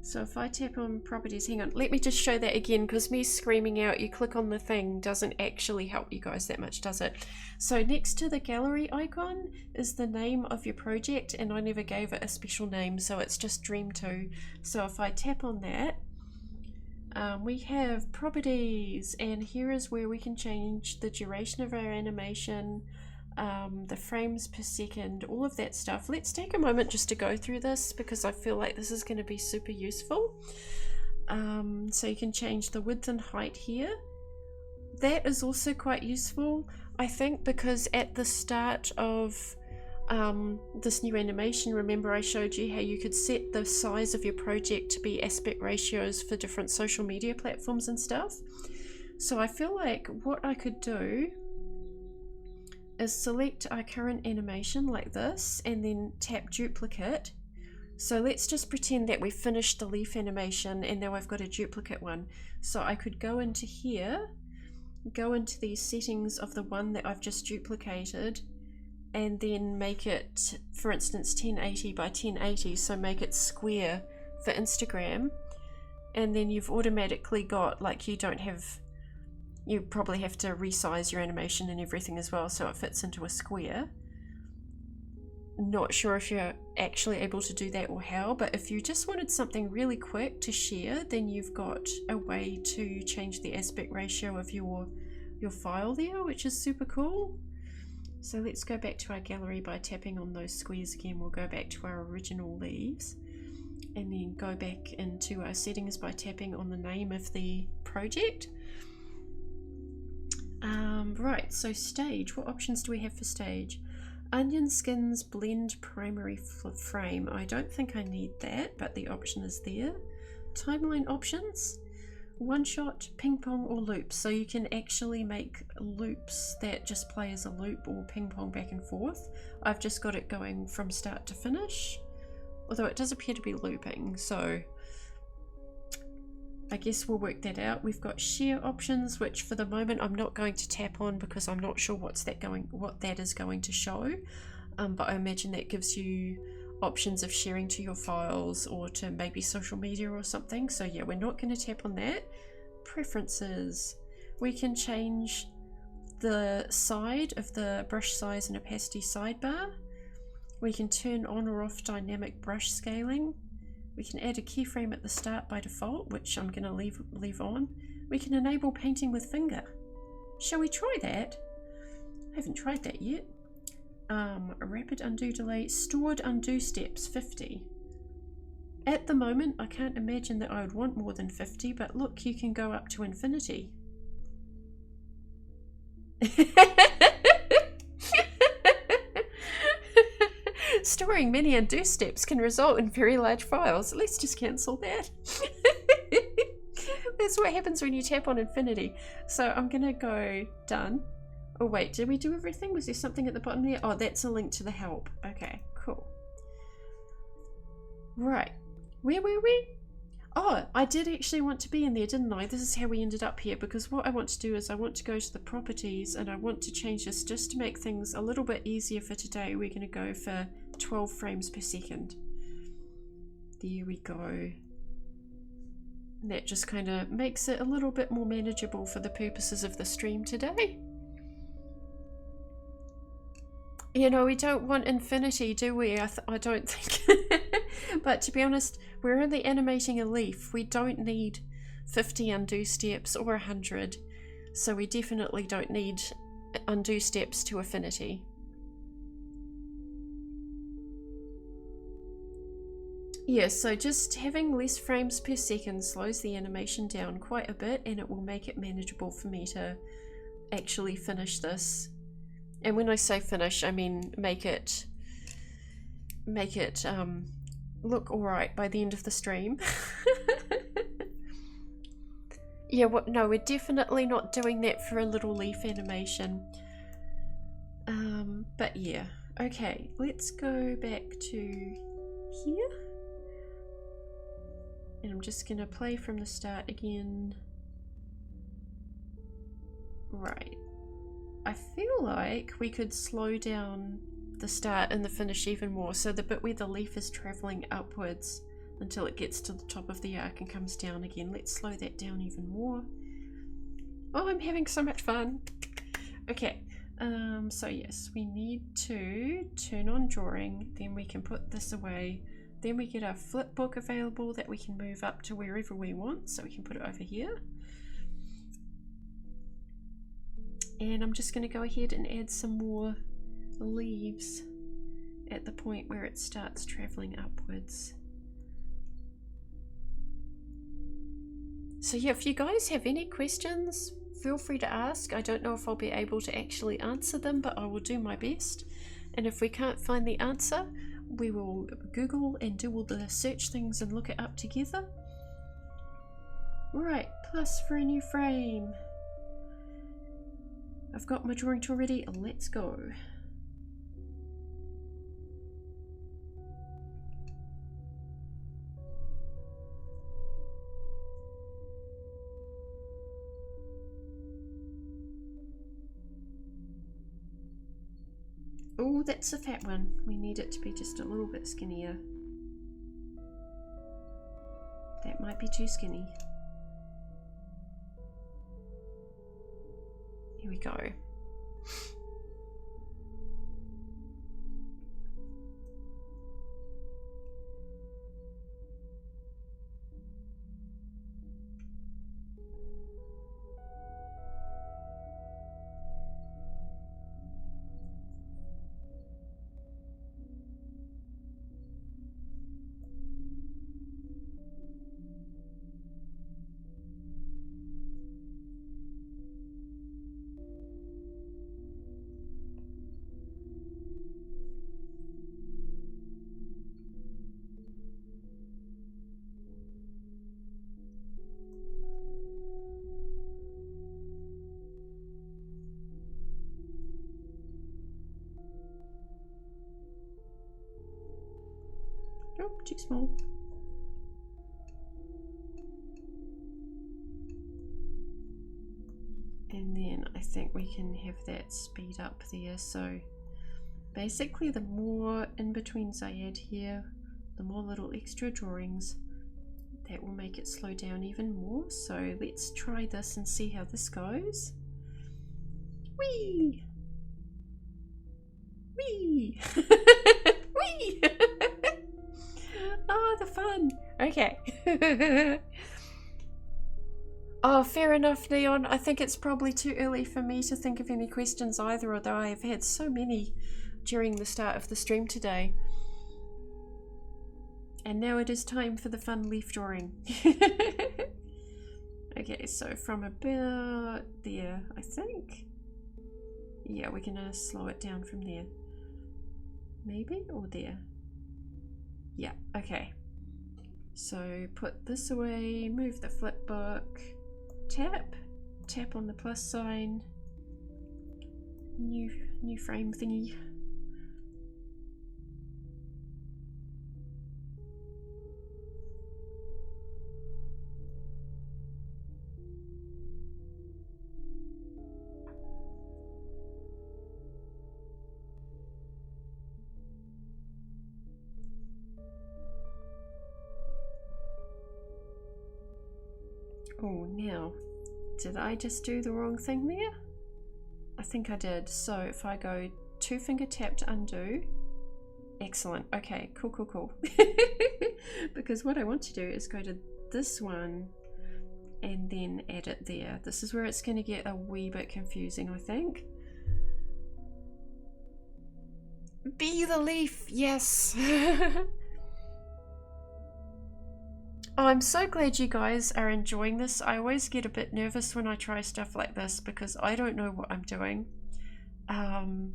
So if I tap on properties, hang on, let me just show that again, because me screaming out you click on the thing doesn't actually help you guys that much, does it? So next to the gallery icon is the name of your project, and I never gave it a special name, so it's just Dream 2. So if I tap on that, we have properties, and here is where we can change the duration of our animation, the frames per second, all of that stuff. Let's take a moment just to go through this because I feel like this is going to be super useful. So you can change the width and height here. That is also quite useful, I think, because at the start of this new animation, remember I showed you how you could set the size of your project to be aspect ratios for different social media platforms and stuff. So I feel like what I could do is select our current animation like this and then tap duplicate. So let's just pretend that we finished the leaf animation and now I've got a duplicate one. So I could go into here, go into these settings of the one that I've just duplicated, and then make it, for instance, 1080 by 1080, so make it square for Instagram. And then you've automatically got, like, you probably have to resize your animation and everything as well so it fits into a square. not sure if you're actually able to do that or how, but if you just wanted something really quick to share, then you've got a way to change the aspect ratio of your file there, which is super cool. So let's go back to our gallery by tapping on those squares again. We'll go back to our original leaves and then go back into our settings by tapping on the name of the project. Right, so stage, what options do we have for stage? Onion skins blend primary frame. I don't think I need that, but the option is there. Timeline options, one shot, ping pong or loops. So you can actually make loops that just play as a loop or ping pong back and forth. I've just got it going from start to finish, although it does appear to be looping, so I guess we'll work that out. We've got share options, which for the moment I'm not going to tap on because I'm not sure what that is going to show. But I imagine that gives you options of sharing to your files or to maybe social media or something. So yeah, we're not going to tap on that. Preferences. We can change the side of the brush size and opacity sidebar. We can turn on or off dynamic brush scaling. We can add a keyframe at the start by default, which I'm going to leave on. We can enable painting with finger. Shall we try that? I haven't tried that yet. A rapid undo delay, stored undo steps 50. At the moment, I can't imagine that I would want more than 50, but look, you can go up to infinity. Storing many undo steps can result in very large files. Let's just cancel that. That's what happens when you tap on infinity. So I'm gonna go done. Oh wait, did we do everything? Was there something at the bottom there? Oh, that's a link to the help. Okay, cool. Right, where were we? Oh, I did actually want to be in there, didn't I? This is how we ended up here, because what I want to do is I want to go to the properties and I want to change this just to make things a little bit easier for today. We're going to go for 12 frames per second. There we go. That just kind of makes it a little bit more manageable for the purposes of the stream today. You know, we don't want infinity, do we? I don't think. But to be honest, we're only animating a leaf. We don't need 50 undo steps or 100. So we definitely don't need undo steps to infinity. Yeah, so just having less frames per second slows the animation down quite a bit, and it will make it manageable for me to actually finish this. And when I say finish, I mean make it look alright by the end of the stream. Yeah, no, we're definitely not doing that for a little leaf animation. But yeah, okay, let's go back to here. And I'm just gonna play from the start again. Right. I feel like we could slow down the start and the finish even more, so the bit where the leaf is traveling upwards until it gets to the top of the arc and comes down again. Let's slow that down even more. Oh, I'm having so much fun. Okay, so yes, we need to turn on drawing, then we can put this away. Then we get our flip book available that we can move up to wherever we want, so we can put it over here. And I'm just going to go ahead and add some more leaves at the point where it starts traveling upwards. So yeah, if you guys have any questions, feel free to ask. I don't know if I'll be able to actually answer them, but I will do my best. And if we can't find the answer, we will Google and do all the search things and look it up together. Right, plus for a new frame. I've got my drawing tool ready, let's go. Oh, that's a fat one. We need it to be just a little bit skinnier. That might be too skinny. Here we go. Nope, too small. And then I think we can have that speed up there. So basically the more in-betweens I add here, the more little extra drawings, that will make it slow down even more. So let's try this and see how this goes. Whee! Whee! Whee! Oh, the fun! Okay. Oh, fair enough, Neon. I think it's probably too early for me to think of any questions either, although I've had so many during the start of the stream today. And now it is time for the fun leaf drawing. Okay, so from about there, I think. Yeah, we're gonna slow it down from there. Maybe? Or there? Yeah, okay. So put this away, move the flip book, tap on the plus sign, new frame thingy. Oh, now, did I just do the wrong thing there? I think I did. So if I go 2-finger tap to undo, excellent. Okay, cool. Because what I want to do is go to this one and then add it there. This is where it's going to get a wee bit confusing, I think. Be the leaf, yes. Oh, I'm so glad you guys are enjoying this. I always get a bit nervous when I try stuff like this because I don't know what I'm doing. And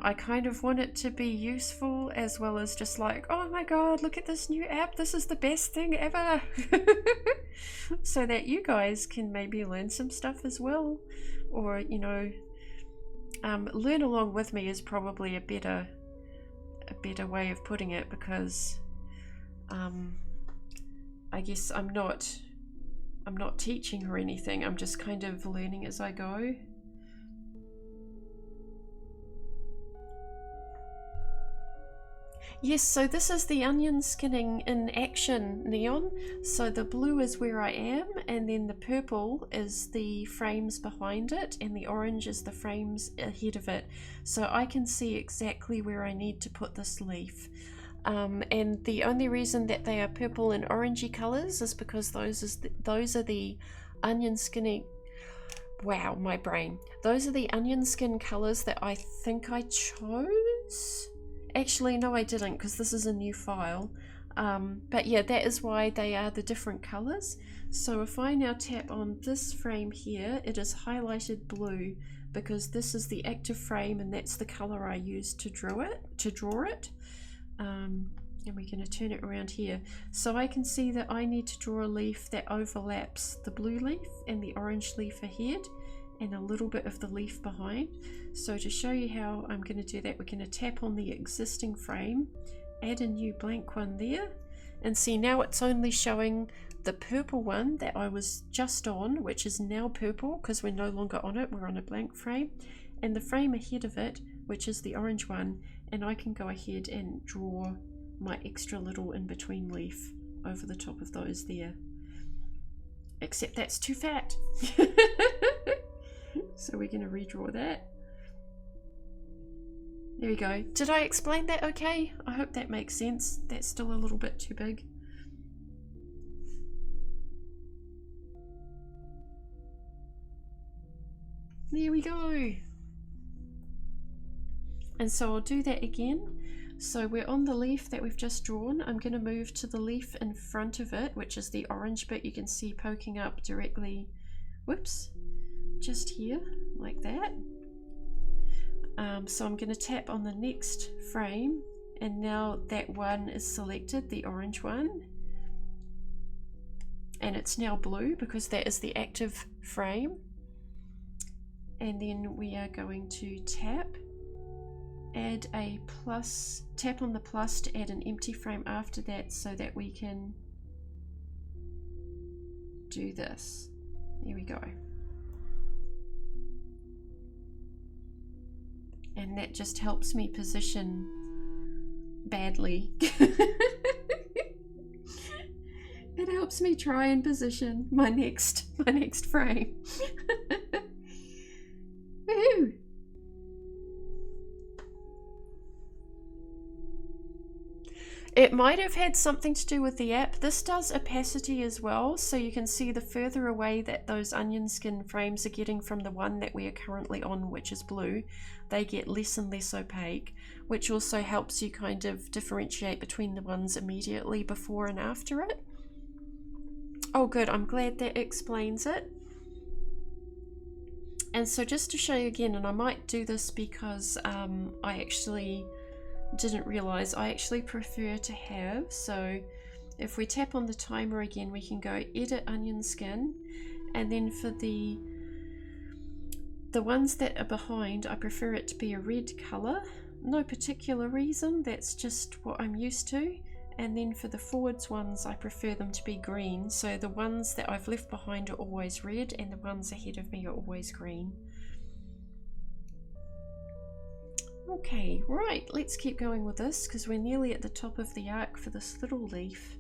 I kind of want it to be useful as well as just like, oh my god, look at this new app, this is the best thing ever. So that you guys can maybe learn some stuff as well. Or, you know, learn along with me is probably a better way of putting it, because I guess I'm not teaching her anything, I'm just kind of learning as I go. Yes, so this is the onion skinning in action, Neon. So the blue is where I am, and then the purple is the frames behind it, and the orange is the frames ahead of it. So I can see exactly where I need to put this leaf. And the only reason that they are purple and orangey colors is because those are the onion skinning. Wow, my brain. Those are the onion skin colors that I think I chose. Actually, no, I didn't, because this is a new file. But yeah, that is why they are the different colors. So if I now tap on this frame here, it is highlighted blue because this is the active frame and that's the color I used to draw it. And we're going to turn it around here. So I can see that I need to draw a leaf that overlaps the blue leaf and the orange leaf ahead, and a little bit of the leaf behind. So to show you how I'm going to do that, we're going to tap on the existing frame, add a new blank one there, and see now it's only showing the purple one that I was just on, which is now purple because we're no longer on it, we're on a blank frame, and the frame ahead of it, which is the orange one, and I can go ahead and draw my extra little in-between leaf over the top of those there. Except that's too fat. So we're going to redraw that. There we go. Did I explain that okay? I hope that makes sense. That's still a little bit too big. There we go. And so I'll do that again. So we're on the leaf that we've just drawn. I'm going to move to the leaf in front of it, which is the orange bit you can see poking up directly. Whoops. Just here, like that. So I'm going to tap on the next frame, and now that one is selected, the orange one, and it's now blue because that is the active frame. And then we are going to tap add a plus, tap on the plus to add an empty frame after that so that we can do this. There we go. And that just helps me position badly. It helps me try and position my next frame. Woohoo! It might have had something to do with the app. This does opacity as well, so you can see the further away that those onion skin frames are getting from the one that we are currently on, which is blue, they get less and less opaque, which also helps you kind of differentiate between the ones immediately before and after it. Oh good, I'm glad that explains it. And so just to show you again, and I might do this because I actually didn't realize I actually prefer to have, so if we tap on the timer again, we can go edit onion skin, and then for the ones that are behind, I prefer it to be a red color. No particular reason, that's just what I'm used to. And then for the forwards ones, I prefer them to be green, so the ones that I've left behind are always red and the ones ahead of me are always green. Okay, right, let's keep going with this because we're nearly at the top of the arc for this little leaf.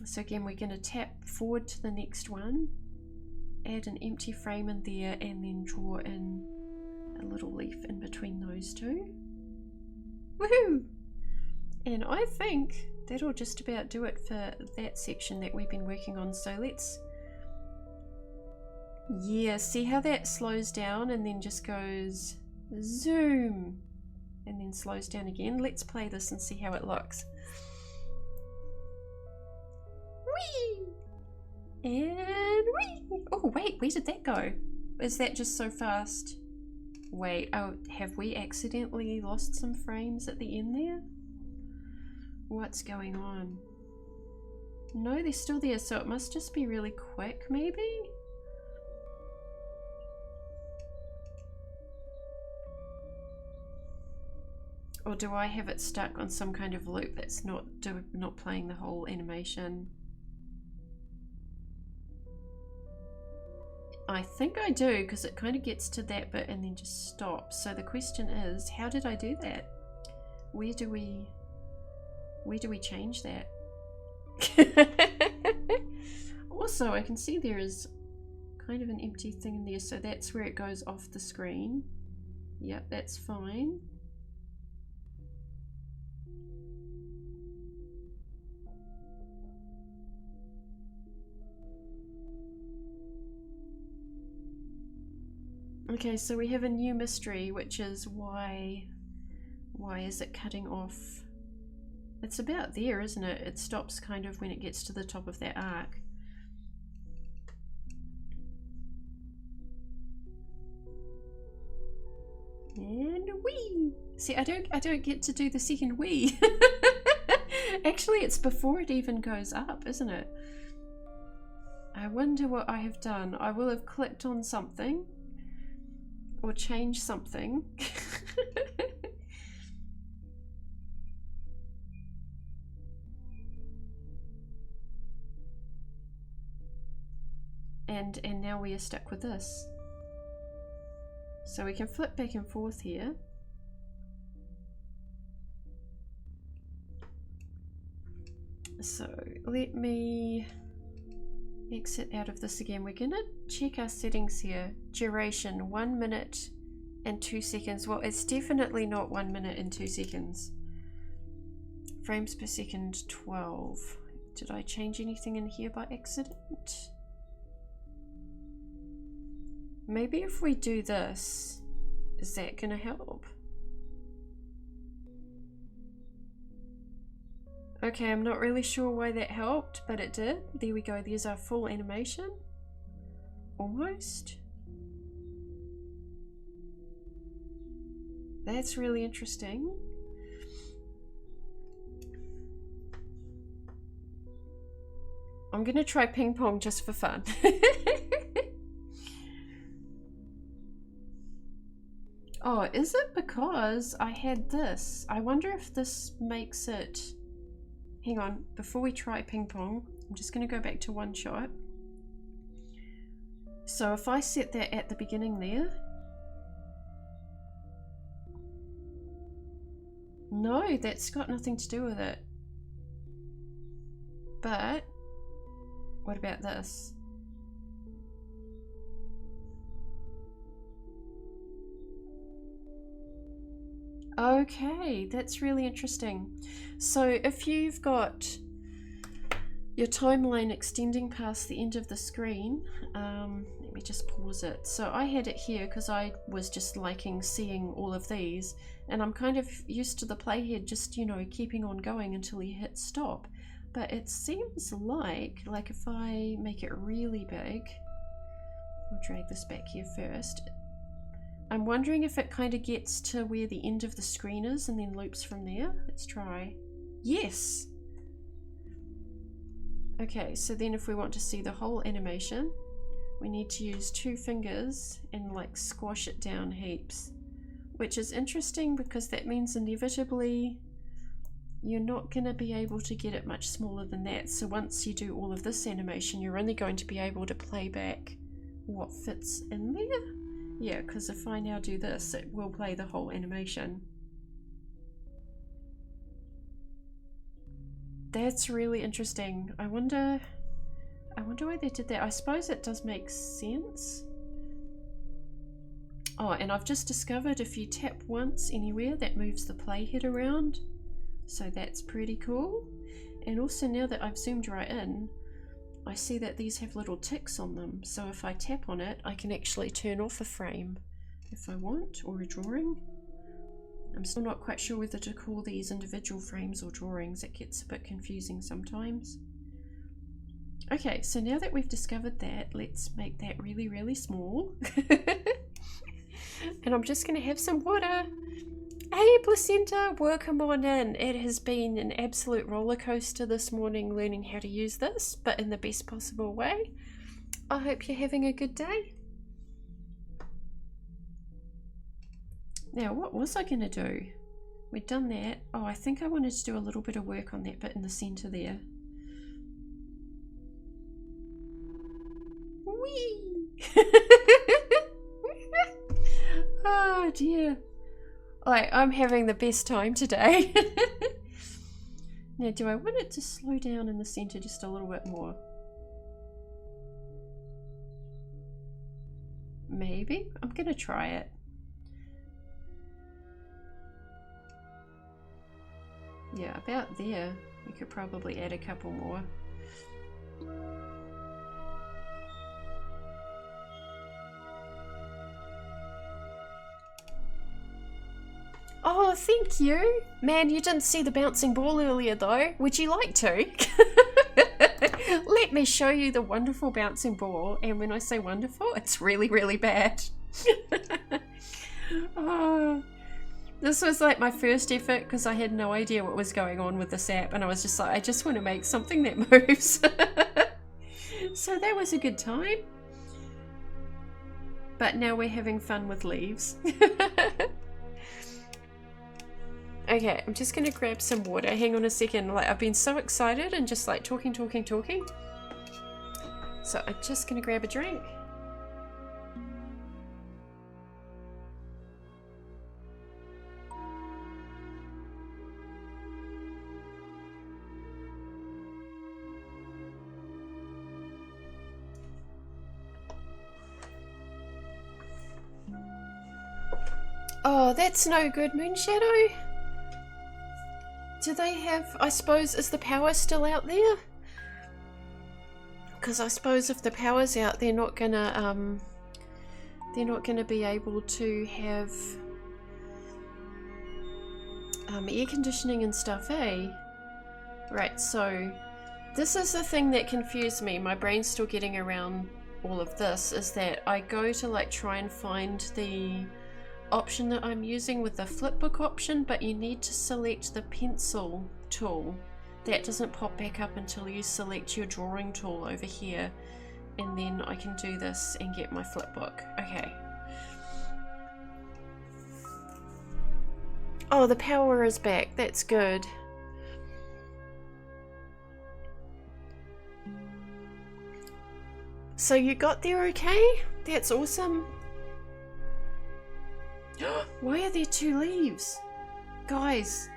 So again, we're going to tap forward to the next one, add an empty frame in there, and then draw in a little leaf in between those two. Woohoo! And I think that'll just about do it for that section that we've been working on. So let's, yeah, see how that slows down and then just goes zoom and then slows down again. Let's play this and see how it looks. Whee! And whee! Oh wait, where did that go? Is that just so fast? Wait, oh, have we accidentally lost some frames at the end there? What's going on? No, they're still there, so it must just be really quick, maybe? Or do I have it stuck on some kind of loop that's not playing the whole animation? I think I do, because it kind of gets to that bit and then just stops. So the question is, how did I do that? Where do we change that? Also, I can see there is kind of an empty thing in there, so that's where it goes off the screen. Yep, that's fine. Okay, so we have a new mystery, which is why is it cutting off? It's about there, isn't it? It stops kind of when it gets to the top of that arc. And wee! See, I don't get to do the second wee. Actually, it's before it even goes up, isn't it? I wonder what I have done. I will have clicked on something or changed something. and now we are stuck with this. So we can flip back and forth here. So let me exit out of this again. We're gonna check our settings here. Duration 1 minute and 2 seconds. Well, it's definitely not 1 minute and 2 seconds. Frames per second 12. Did I change anything in here by accident? Maybe if we do this, is that gonna help? Okay, I'm not really sure why that helped, but it did. There we go, there's our full animation. Almost. That's really interesting. I'm gonna try ping pong just for fun. Oh, is it because I had this? I wonder if this makes it... Hang on, before we try ping pong, I'm just going to go back to one shot. So if I set that at the beginning there... No, that's got nothing to do with it. But what about this? Okay, that's really interesting. So if you've got your timeline extending past the end of the screen, let me just pause it. So I had it here because I was just liking seeing all of these, and I'm kind of used to the playhead just, you know, keeping on going until you hit stop. But it seems like if I make it really big, I'll drag this back here first. I'm wondering if it kind of gets to where the end of the screen is and then loops from there. Let's try. Yes! Okay, so then if we want to see the whole animation, we need to use 2 fingers and like squash it down heaps. Which is interesting because that means inevitably you're not going to be able to get it much smaller than that. So once you do all of this animation, you're only going to be able to play back what fits in there. Yeah, because if I now do this, it will play the whole animation. That's really interesting. I wonder why they did that. I suppose it does make sense. Oh, and I've just discovered if you tap once anywhere, that moves the playhead around. So that's pretty cool. And also now that I've zoomed right in, I see that these have little ticks on them. So if I tap on it, I can actually turn off a frame if I want, or a drawing. I'm still not quite sure whether to call these individual frames or drawings. It gets a bit confusing sometimes. Okay, so now that we've discovered that, let's make that really, really small. And I'm just going to have some water. Hey Placenta, welcome on in. It has been an absolute roller coaster this morning learning how to use this, but in the best possible way. I hope you're having a good day. Now, what was I going to do? We'd done that. Oh, I think I wanted to do a little bit of work on that bit in the center there. Whee! Oh dear. I'm having the best time today. Now, do I want it to slow down in the center just a little bit more? Maybe. I'm gonna try it. Yeah, about there. We could probably add a couple more. Oh, thank you. Man, you didn't see the bouncing ball earlier though. Would you like to? Let me show you the wonderful bouncing ball. And when I say wonderful, it's really, really bad. Oh, this was like my first effort because I had no idea what was going on with this app. And I was just like, I just want to make something that moves. So that was a good time. But now we're having fun with leaves. Okay, I'm just gonna grab some water. Hang on a second. Like, I've been so excited and just like talking. So I'm just gonna grab a drink. Oh, that's no good, Moonshadow. Do they have, I suppose, is the power still out there? Because I suppose if the power's out, they're not gonna be able to have air conditioning and stuff, eh? Right, so this is the thing that confused me. My brain's still getting around all of this, is that I go to like try and find the option that I'm using with the flipbook option, but you need to select the pencil tool. That doesn't pop back up until you select your drawing tool over here, and then I can do this and get my flipbook. Okay. Oh, the power is back. That's good. So you got there okay? That's awesome. Why are there 2 leaves? Guys,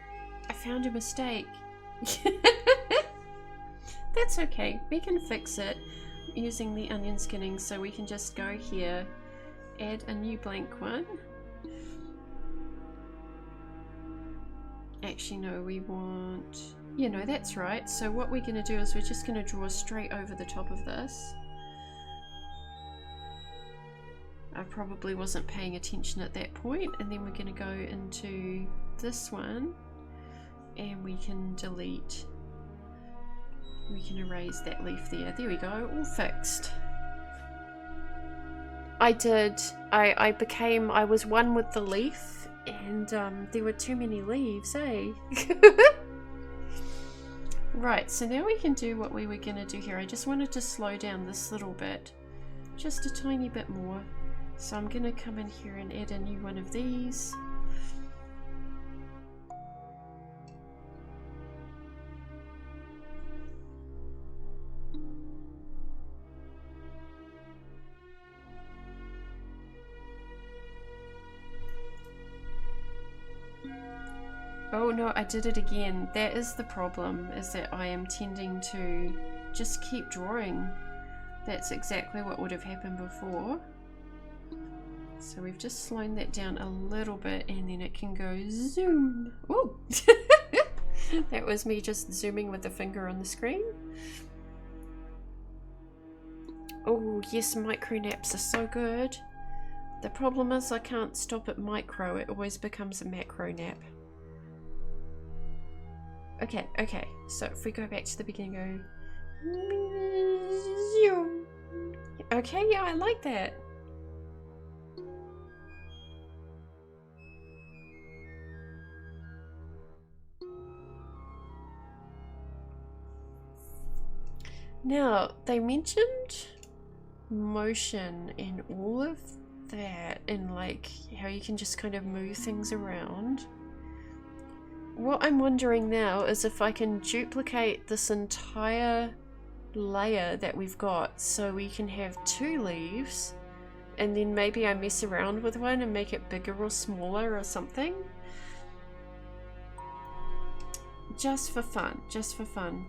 I found a mistake. That's okay. We can fix it using the onion skinning, so we can just go here, add a new blank one. Actually, no, we want... Yeah, no, that's right. So what we're going to do is we're just going to draw straight over the top of this. I probably wasn't paying attention at that point, and then we're going to go into this one and we can delete, we can erase that leaf there. There we go, all fixed. I did, I was one with the leaf, and there were too many leaves, eh? Right, so now we can do what we were going to do here. I just wanted to slow down this little bit, just a tiny bit more. So I'm going to come in here and add a new one of these. Oh no, I did it again. That is the problem, is that I am tending to just keep drawing. That's exactly what would have happened before. So we've just slowed that down a little bit, and then it can go zoom. Ooh! That was me just zooming with the finger on the screen. Oh yes, micro naps are so good. The problem is I can't stop at micro, it always becomes a macro nap. Okay, okay, so if we go back to the beginning, go zoom. Okay, yeah, I like that. Now, they mentioned motion and all of that, and like how you can just kind of move things around. What I'm wondering now is if I can duplicate this entire layer that we've got, so we can have 2 leaves, and then maybe I mess around with one and make it bigger or smaller or something. Just for fun, just for fun.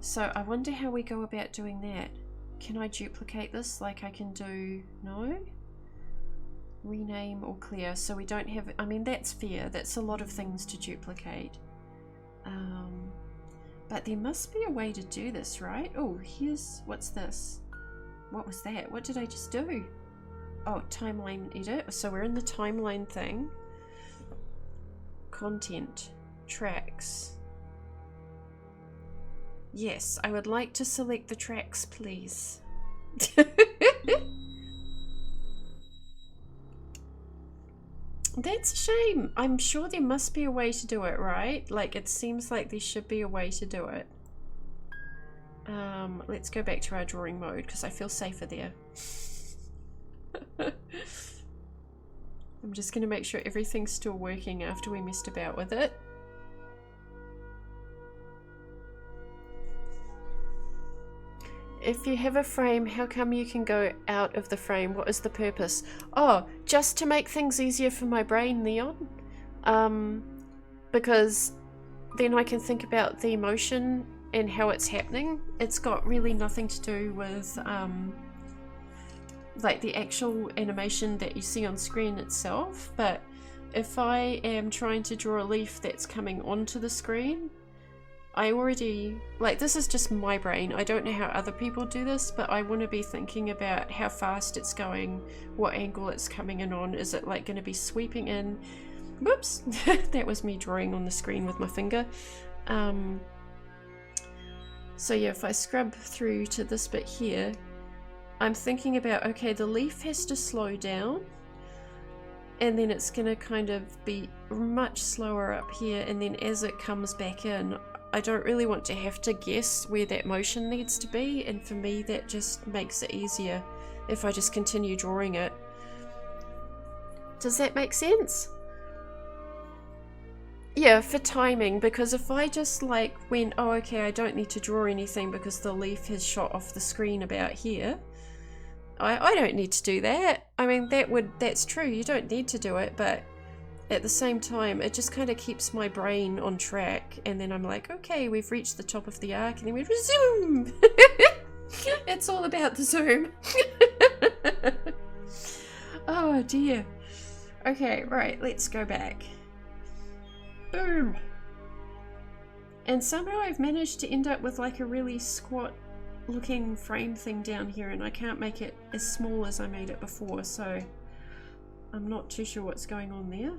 So I wonder how we go about doing that. Can I duplicate this like I can do, no? Rename or clear, so we don't have, I mean that's fair, that's a lot of things to duplicate. But there must be a way to do this, right? Oh, here's, what's this? What was that? What did I just do? Oh, timeline edit, so we're in the timeline thing. Content, tracks. Yes, I would like to select the tracks, please. That's a shame. I'm sure there must be a way to do it, right? Like, it seems like there should be a way to do it. Let's go back to our drawing mode, because I feel safer there. I'm just going to make sure everything's still working after we messed about with it. If you have a frame, how come you can go out of the frame? What is the purpose? Oh, just to make things easier for my brain, Leon. Because then I can think about the motion and how it's happening. It's got really nothing to do with like the actual animation that you see on screen itself. But if I am trying to draw a leaf that's coming onto the screen, I already, like, this is just my brain. I don't know how other people do this, but I want to be thinking about how fast it's going, what angle it's coming in on. Is it like going to be sweeping in? Whoops, that was me drawing on the screen with my finger. So yeah, if I scrub through to this bit here, I'm thinking about, okay, the leaf has to slow down, and then it's going to kind of be much slower up here, and then as it comes back in, I don't really want to have to guess where that motion needs to be, and for me that just makes it easier if I just continue drawing it. Does that make sense? Yeah, for timing, because if I just like went, oh okay, I don't need to draw anything because the leaf has shot off the screen about here, I don't need to do that. I mean, that's true, you don't need to do it, but at the same time, it just kind of keeps my brain on track, and then I'm like, okay, we've reached the top of the arc, and then we resume. It's all about the zoom. Oh dear. Okay, right, let's go back. Boom. And somehow I've managed to end up with like a really squat looking frame thing down here, and I can't make it as small as I made it before, so I'm not too sure what's going on there.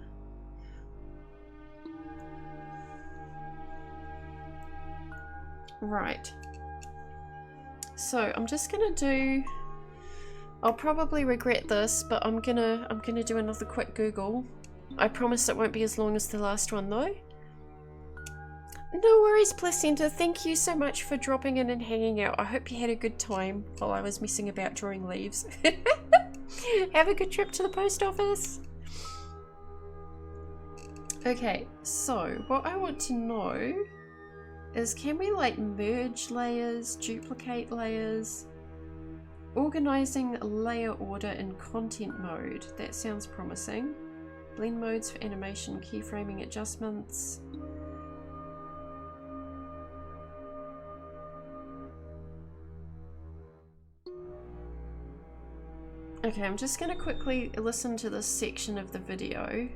Right. So I'm just gonna do, I'll probably regret this, but I'm gonna do another quick Google. I promise it won't be as long as the last one though. No worries, Placenta. Thank you so much for dropping in and hanging out. I hope you had a good time while I was messing about drawing leaves. Have a good trip to the post office. Okay, so what I want to know is, can we like merge layers, duplicate layers, organizing layer order in content mode? That sounds promising. Blend modes for animation, keyframing adjustments. Okay, I'm just going to quickly listen to this section of the video.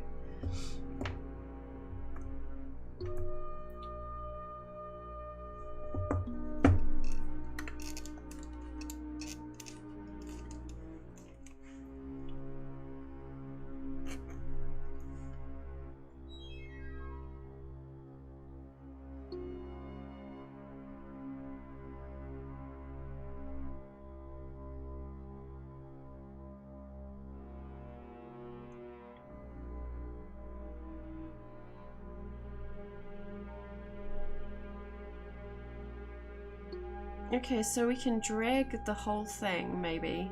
Okay, so we can drag the whole thing, maybe.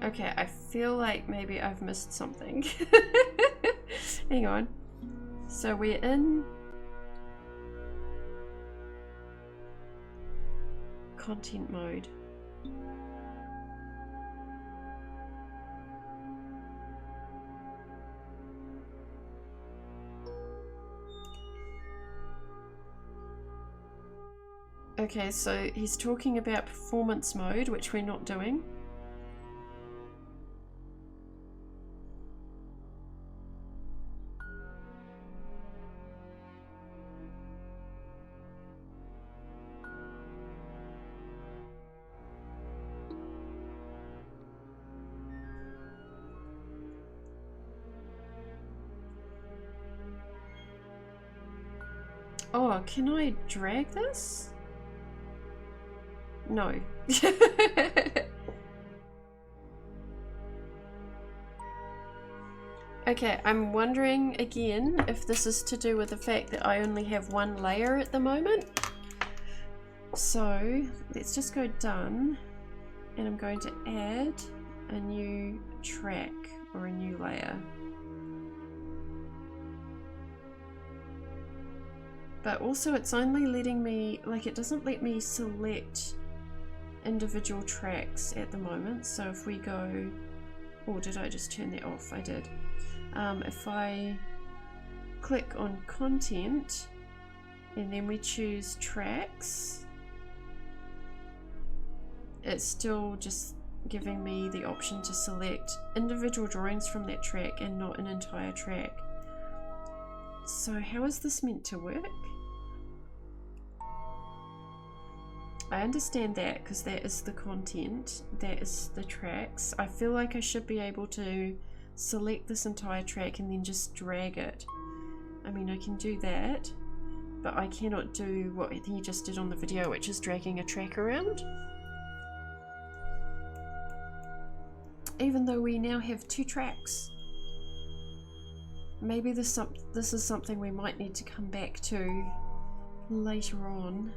Okay, I feel like maybe I've missed something. Hang on. So we're in content mode. Okay, so he's talking about performance mode, which we're not doing. Oh, can I drag this? No. Okay, I'm wondering again if this is to do with the fact that I only have one layer at the moment. So let's just go done, and I'm going to add a new track or a new layer. But also it's only letting me, like, it doesn't let me select individual tracks at the moment. So if we go, or did I just turn that off? I did. If I click on content and then we choose tracks, it's still just giving me the option to select individual drawings from that track and not an entire track. So how is this meant to work? I understand that because that is the content, that is the tracks. I feel like I should be able to select this entire track and then just drag it. I mean, I can do that, but I cannot do what he just did on the video, which is dragging a track around. Even though we now have two tracks. maybe this is something we might need to come back to later on.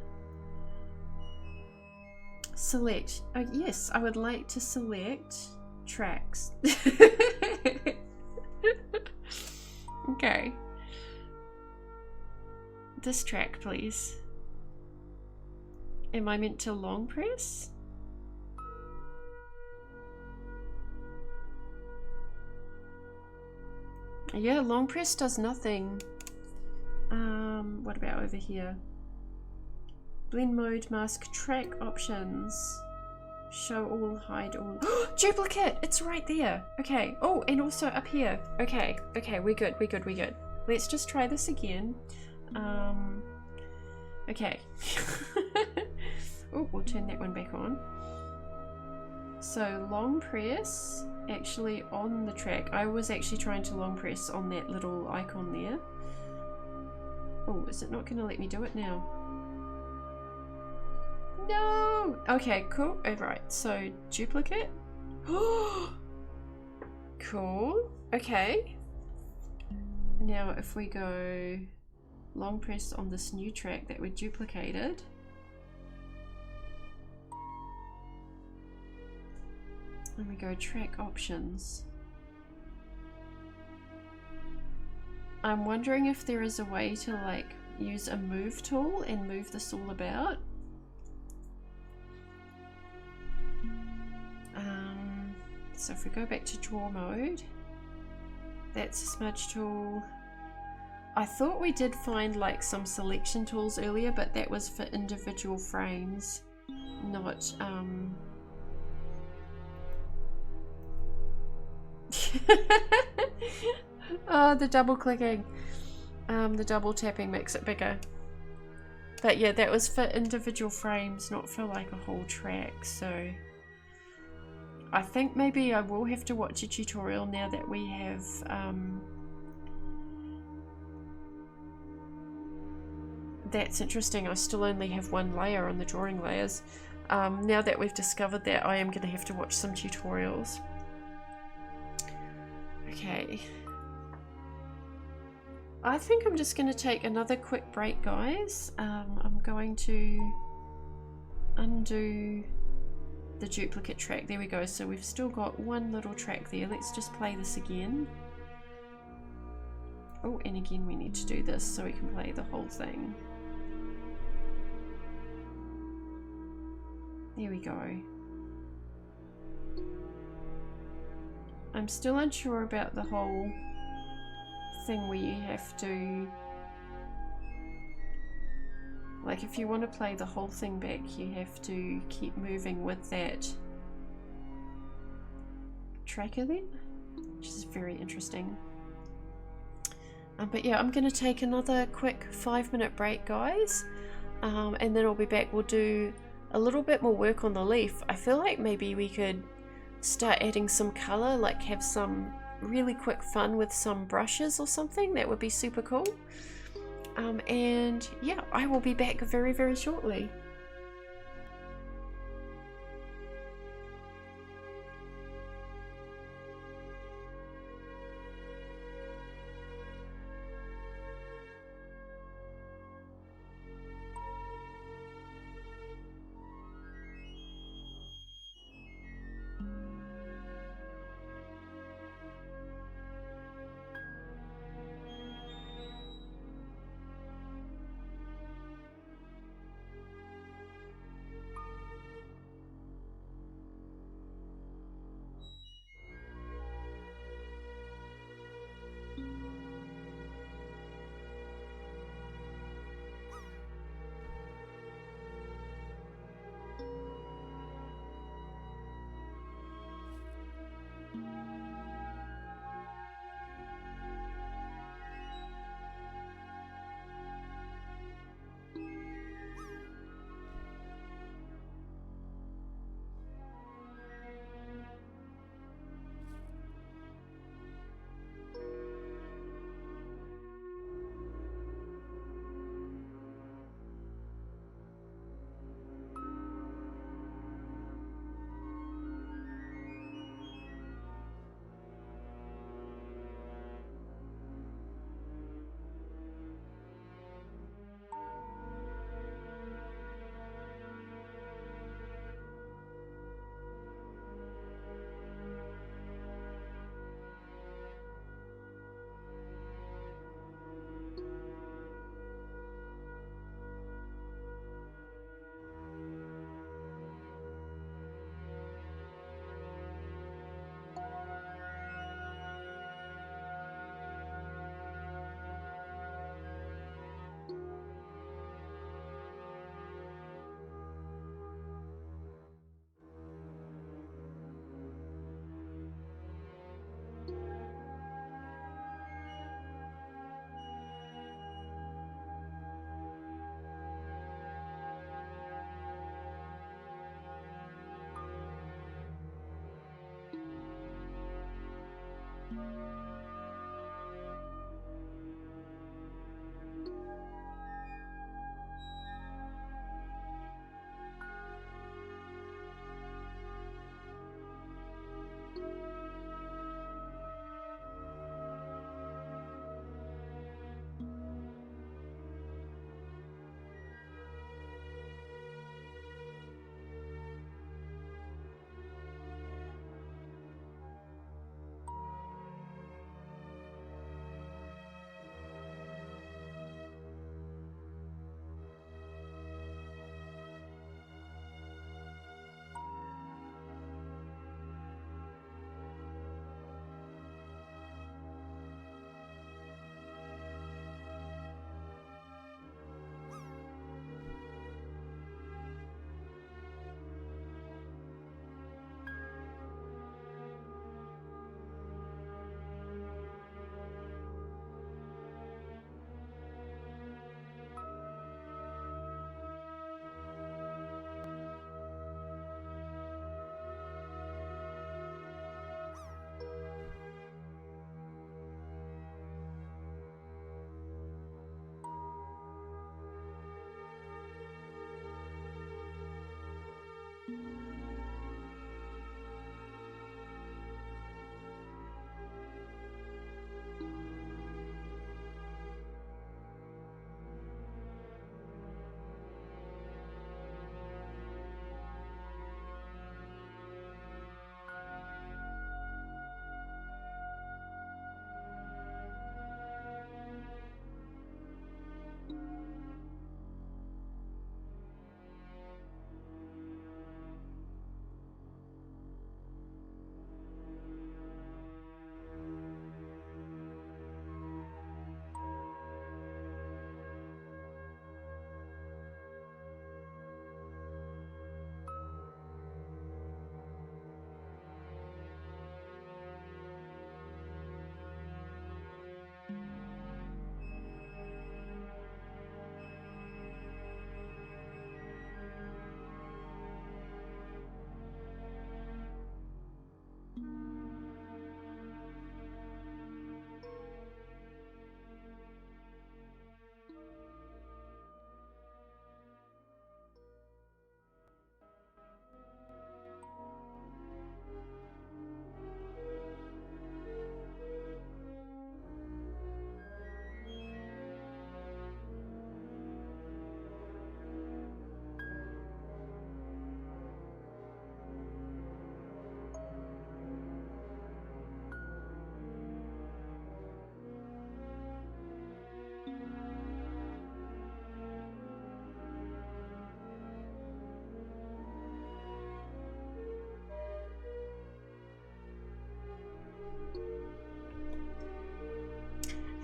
Select. Oh, yes, I would like to select tracks. Okay. This track, please. Am I meant to long press? Yeah, long press does nothing. What about over here? Blend mode, mask, track options. Show all, hide all. Duplicate! It's right there. Okay. Oh, and also up here. Okay. Okay, we're good. We're good. We're good. Let's just try this again. Okay. Oh, we'll turn that one back on. So long press actually on the track. I was actually trying to long press on that little icon there. Oh, is it not going to let me do it now? No! Okay, cool. Alright, so duplicate. Cool. Okay. Now if we go long press on this new track that we duplicated. And we go track options. I'm wondering if there is a way to like use a move tool and move this all about. So if we go back to draw mode, that's a smudge tool. I thought we did find like some selection tools earlier, but that was for individual frames, not oh, the double clicking, the double tapping makes it bigger. But yeah, that was for individual frames, not for like a whole track. So I think maybe I will have to watch a tutorial now that we have that's interesting. I still only have one layer on the drawing layers. Now that we've discovered that, I am going to have to watch some tutorials. Okay. I think I'm just going to take another quick break, guys. I'm going to undo the duplicate track. There we go. So we've still got one little track there. Let's just play this again. Oh, and again we need to do this so we can play the whole thing. There we go. I'm still unsure about the whole thing where you have to, like, if you want to play the whole thing back, you have to keep moving with that tracker then, which is very interesting. But yeah, I'm going to take another quick 5-minute break, guys, and then I'll be back. We'll do a little bit more work on the leaf. I feel like maybe we could start adding some color, like have some really quick fun with some brushes or something. That would be super cool. And yeah, I will be back very, very shortly.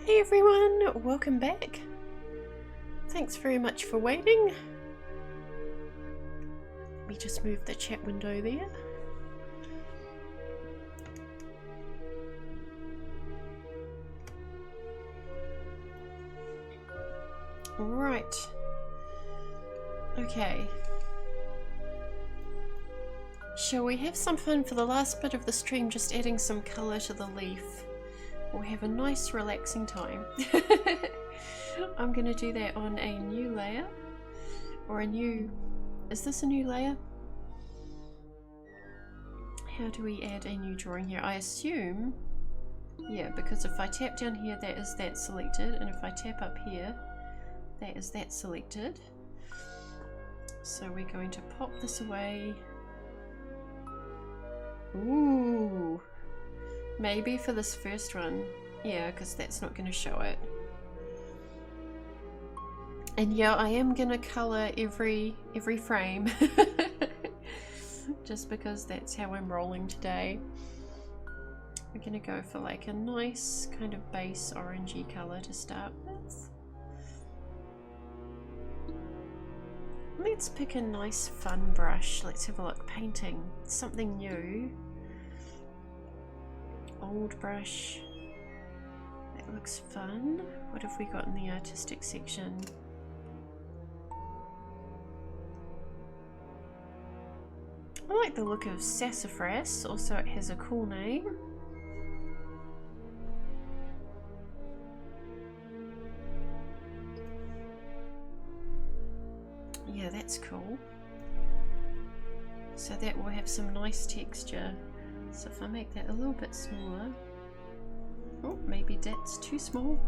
Hey everyone, welcome back. Thanks very much for waiting. Let me just move the chat window there. Right. Okay. Shall we have some fun for the last bit of the stream, just adding some colour to the leaf? We'll have a nice relaxing time. I'm going to do that on a new layer. Or a new... Is this a new layer? How do we add a new drawing here? I assume... Yeah, because if I tap down here, that is that selected. And if I tap up here, that is that selected. So we're going to pop this away. Ooh! Maybe for this first one. Yeah, because that's not going to show it. And yeah, I am going to colour every frame. Just because that's how I'm rolling today. We're going to go for like a nice kind of base orangey colour to start with. Let's pick a nice fun brush. Let's have a look. Painting. Something new. Old brush. That looks fun. What have we got in the artistic section? I like the look of sassafras. Also, it has a cool name. Yeah, that's cool. So that will have some nice texture. So if I make that a little bit smaller... Oh, maybe that's too small.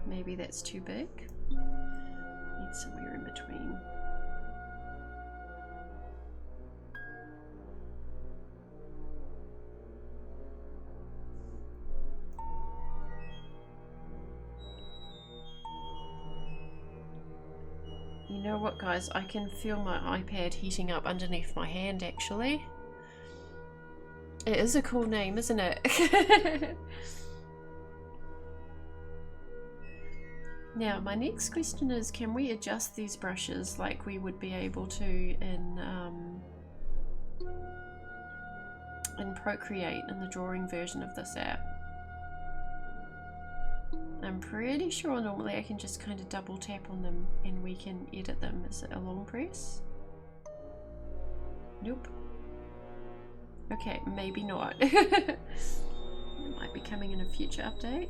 Maybe that's too big. Need somewhere in between. You know what, guys? I can feel my iPad heating up underneath my hand, actually. It is a cool name, isn't it? Now, my next question is, can we adjust these brushes like we would be able to in Procreate, in the drawing version of this app? I'm pretty sure normally I can just kind of double tap on them and we can edit them. Is it a long press? Nope. Okay, maybe not. It might be coming in a future update.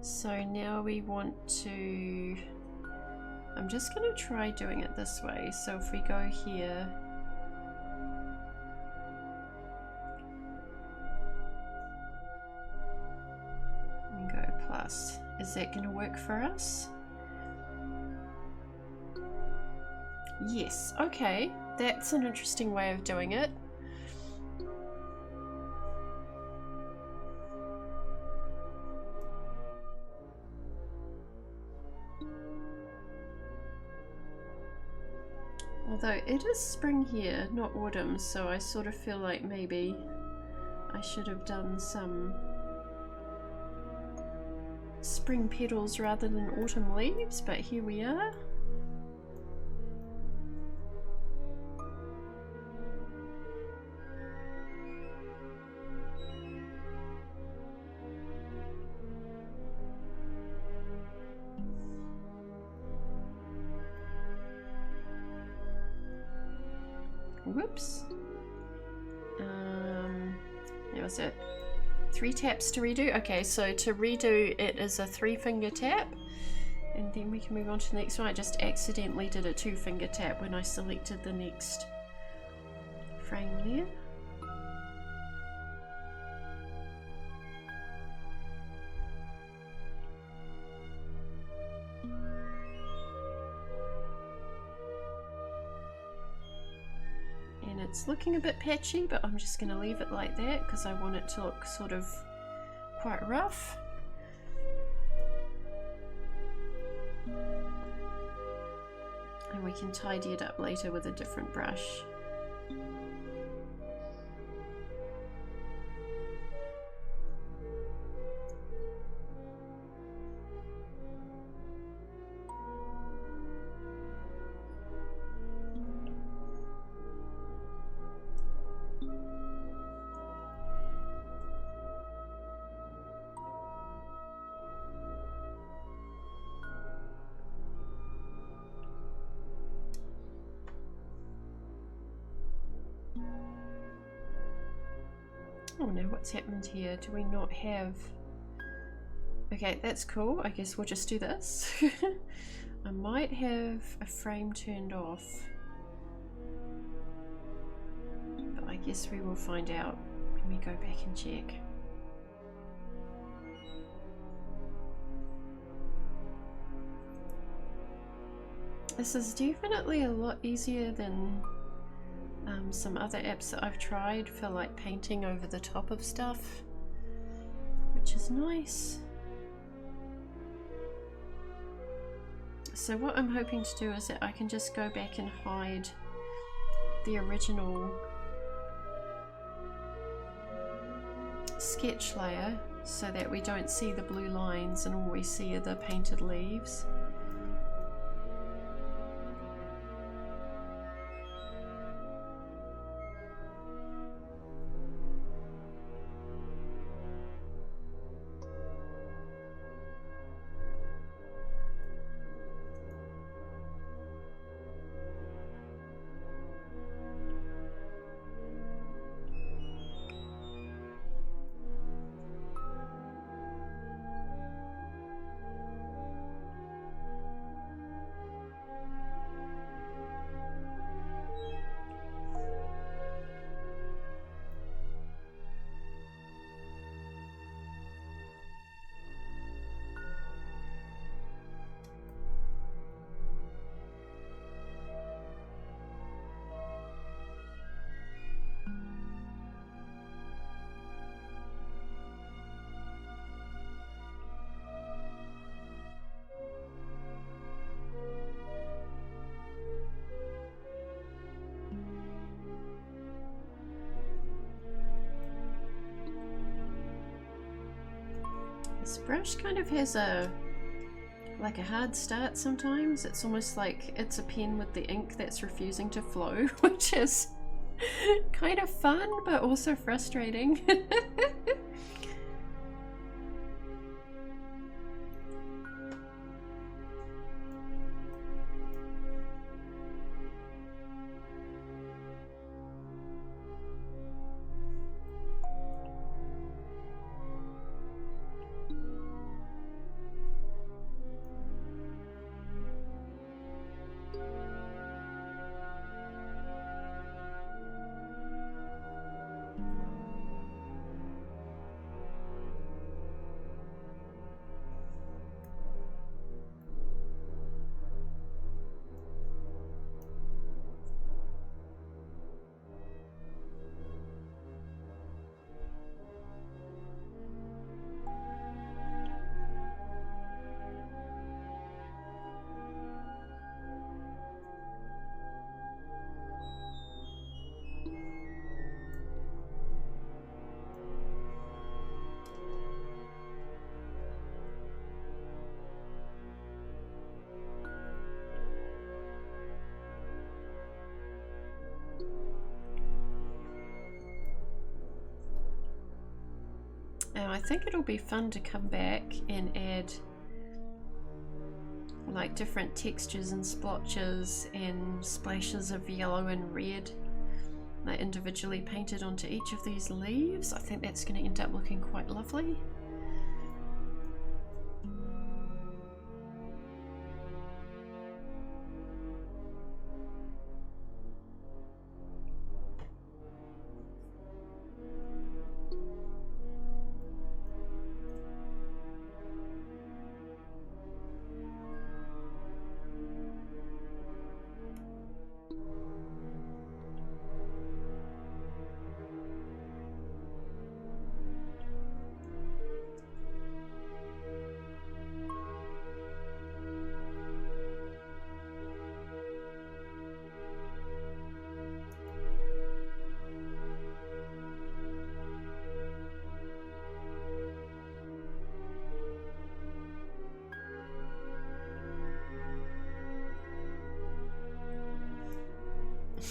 So now we want to... I'm just going to try doing it this way. So if we go here... and go plus. Is that going to work for us? Yes, okay. That's an interesting way of doing it. Although it is spring here, not autumn, so I sort of feel like maybe I should have done some spring petals rather than autumn leaves, but here we are. Whoops. That was it. 3 taps to redo. Okay, so to redo it is a 3-finger tap, and then we can move on to the next one. I just accidentally did a 2-finger tap when I selected the next frame there. It's looking a bit patchy, but I'm just going to leave it like that because I want it to look sort of quite rough. And we can tidy it up later with a different brush. Oh no, what's happened here? Do we not have... Okay, that's cool. I guess we'll just do this. I might have a frame turned off. But I guess we will find out when we go back and check. This is definitely a lot easier than some other apps that I've tried for like painting over the top of stuff, which is nice. So what I'm hoping to do is that I can just go back and hide the original sketch layer so that we don't see the blue lines and all we see are the painted leaves. This brush kind of has like a hard start sometimes. It's almost like it's a pen with the ink that's refusing to flow, which is kind of fun but also frustrating. Now I think it'll be fun to come back and add like different textures and splotches and splashes of yellow and red like individually painted onto each of these leaves. I think that's going to end up looking quite lovely.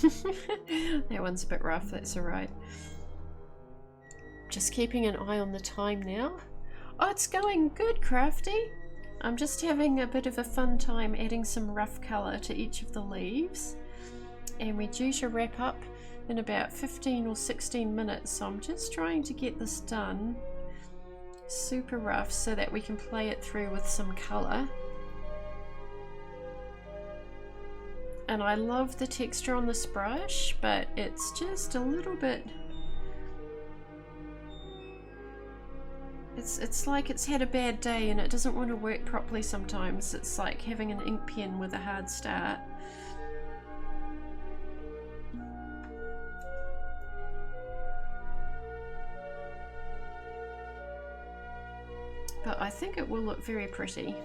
That one's a bit rough, that's alright. Just keeping an eye on the time now. Oh, it's going good, Crafty. I'm just having a bit of a fun time adding some rough colour to each of the leaves. And we're due to wrap up in about 15 or 16 minutes, so I'm just trying to get this done super rough so that we can play it through with some colour. And I love the texture on this brush, but it's just a little bit... It's like it's had a bad day and it doesn't want to work properly sometimes. It's like having an ink pen with a hard start. But I think it will look very pretty.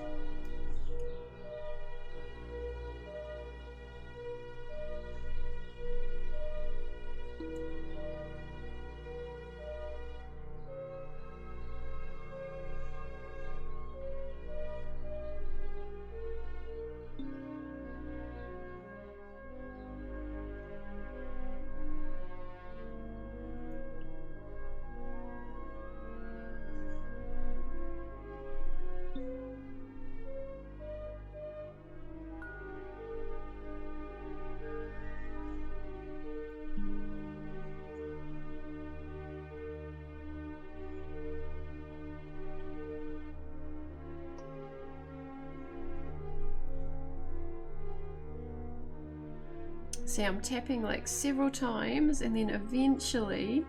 See, I'm tapping like several times and then eventually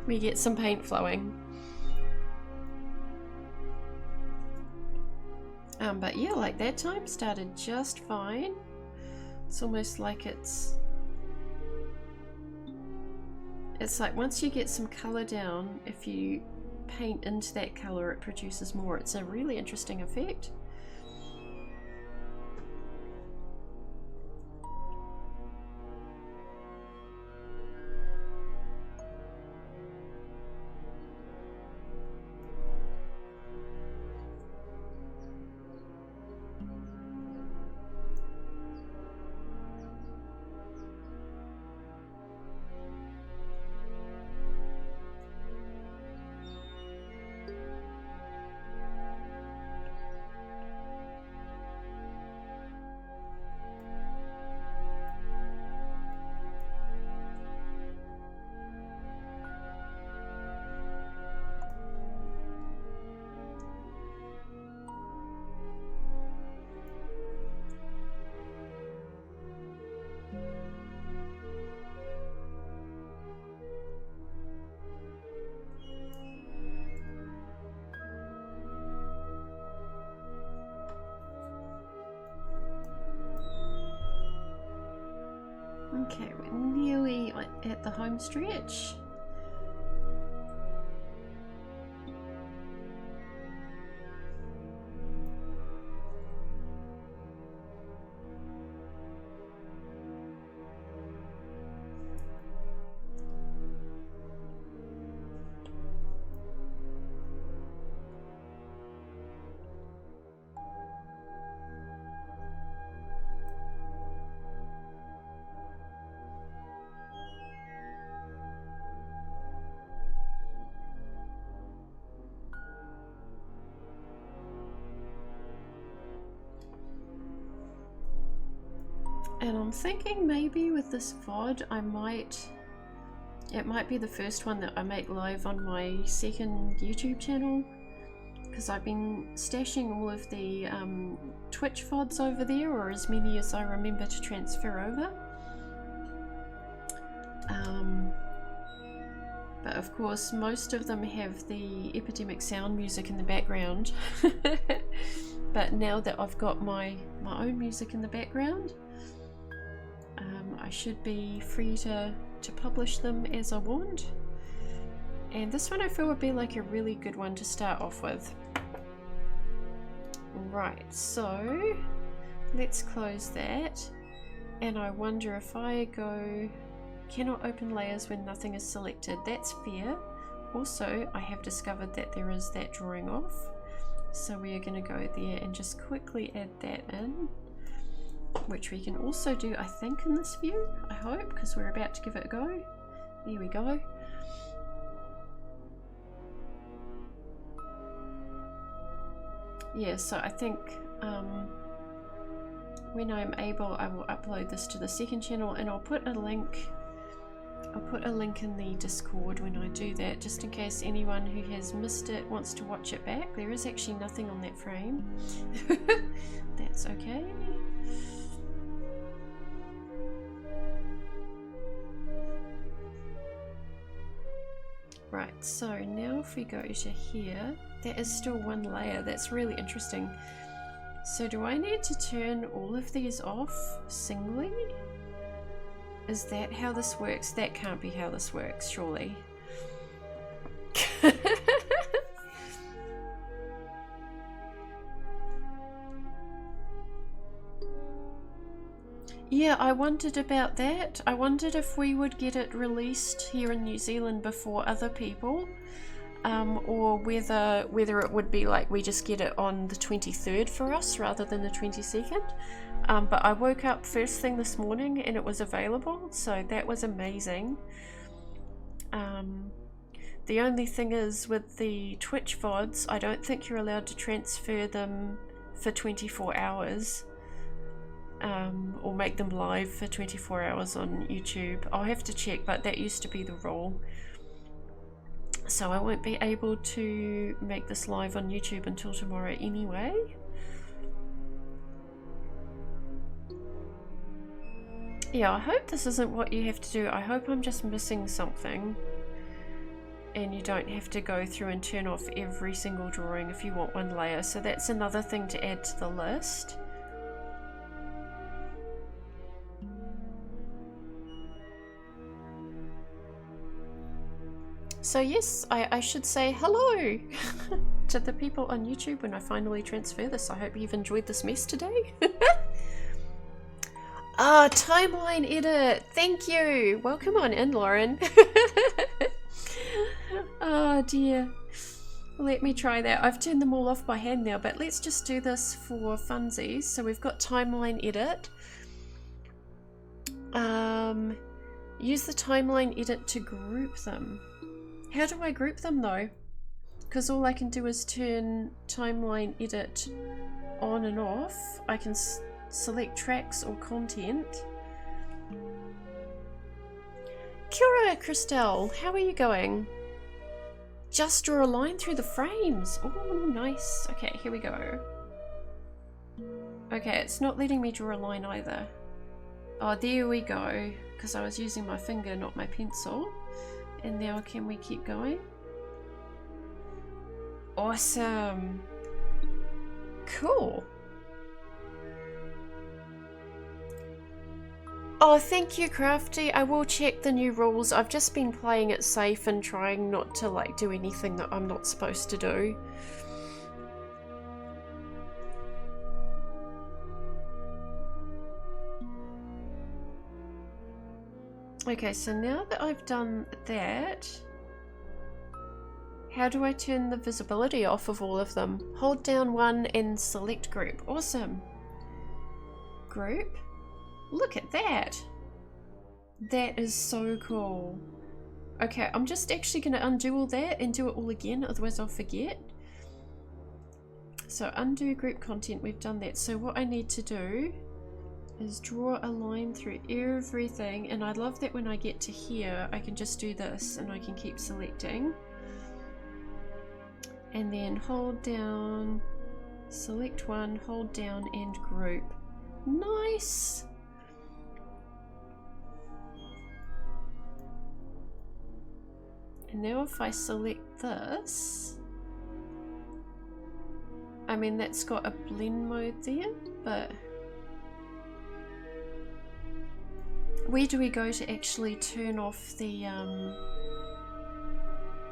we get some paint flowing. But yeah, like that time started just fine. It's almost like it's like once you get some colour down, if you paint into that colour it produces more. It's a really interesting effect. Okay, we're nearly at the home stretch. And I'm thinking maybe with this VOD it might be the first one that I make live on my second YouTube channel, because I've been stashing all of the Twitch VODs over there, or as many as I remember to transfer over. But of course most of them have the Epidemic sound music in the background. But now that I've got my own music in the background, I should be free to publish them as I want. And this one I feel would be like a really good one to start off with. Right, so let's close that. And I wonder if I go cannot open layers when nothing is selected. That's fair. Also, I have discovered that there is that drawing off. So we are going to go there and just quickly add that in. which we can also do, I think, in this view, I hope, because we're about to give it a go. There we go. Yeah, so I think when I'm able, I will upload this to the second channel, and I'll put a link in the Discord when I do that, just in case anyone who has missed it wants to watch it back. There is actually nothing on that frame. That's okay. Right, so now if we go to here, there is still one layer. That's really interesting. So do I need to turn all of these off singly? Is that how this works? That can't be how this works, surely. Yeah, I wondered about that. I wondered if we would get it released here in New Zealand before other people, or whether it would be like we just get it on the 23rd for us rather than the 22nd. But I woke up first thing this morning and it was available, so that was amazing. The only thing is with the Twitch VODs, I don't think you're allowed to transfer them for 24 hours. Or make them live for 24 hours on YouTube. I'll have to check, but that used to be the rule. So I won't be able to make this live on YouTube until tomorrow anyway. Yeah, I hope this isn't what you have to do. I hope I'm just missing something and you don't have to go through and turn off every single drawing if you want one layer. So that's another thing to add to the list. So yes, I should say hello to the people on YouTube when I finally transfer this. I hope you've enjoyed this mess today. Ah, timeline edit. Thank you. Welcome on in, Lauren. Oh dear. Let me try that. I've turned them all off by hand now, but let's just do this for funsies. So we've got timeline edit. Use the timeline edit to group them. How do I group them though? Because all I can do is turn timeline edit on and off. I can select tracks or content. Kia ora, Christelle. How are you going? Just draw a line through the frames. Oh, nice. Okay, here we go. Okay, it's not letting me draw a line either. Oh, there we go. Because I was using my finger, not my pencil. And now can we keep going? Awesome. Cool. Oh, thank you, Crafty. I will check the new rules. I've just been playing it safe and trying not to like do anything that I'm not supposed to do. Okay, so now that I've done that, how do I turn the visibility off of all of them? Hold down one and select group. Awesome. Group. Look at that. That is so cool. Okay, I'm just actually going to undo all that and do it all again, otherwise I'll forget. So undo group content, we've done that. So what I need to do is draw a line through everything, and I love that when I get to here I can just do this and I can keep selecting and then hold down, select one, hold down and group. Nice. And now if I select this, I mean that's got a blend mode there, but where do we go to actually turn off the,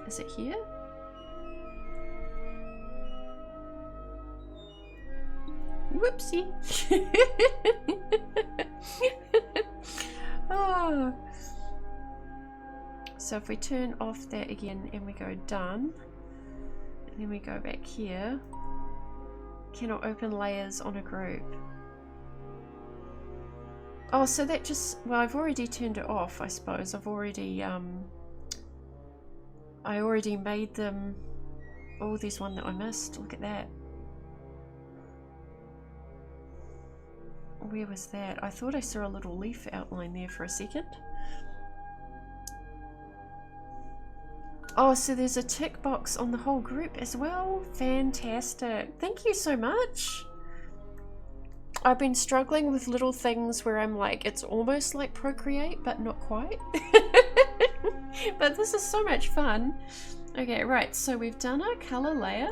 is it here? Whoopsie. Oh. So if we turn off that again and we go done, and then we go back here, cannot open layers on a group. Oh, so that just, well, I've already turned it off, I suppose. I already made them. Oh, there's one that I missed. Look at that. Where was that? I thought I saw a little leaf outline there for a second. Oh, so there's a tick box on the whole group as well. Fantastic. Thank you so much. I've been struggling with little things where I'm like, it's almost like Procreate, but not quite. But this is so much fun. Okay, right, so we've done our color layer,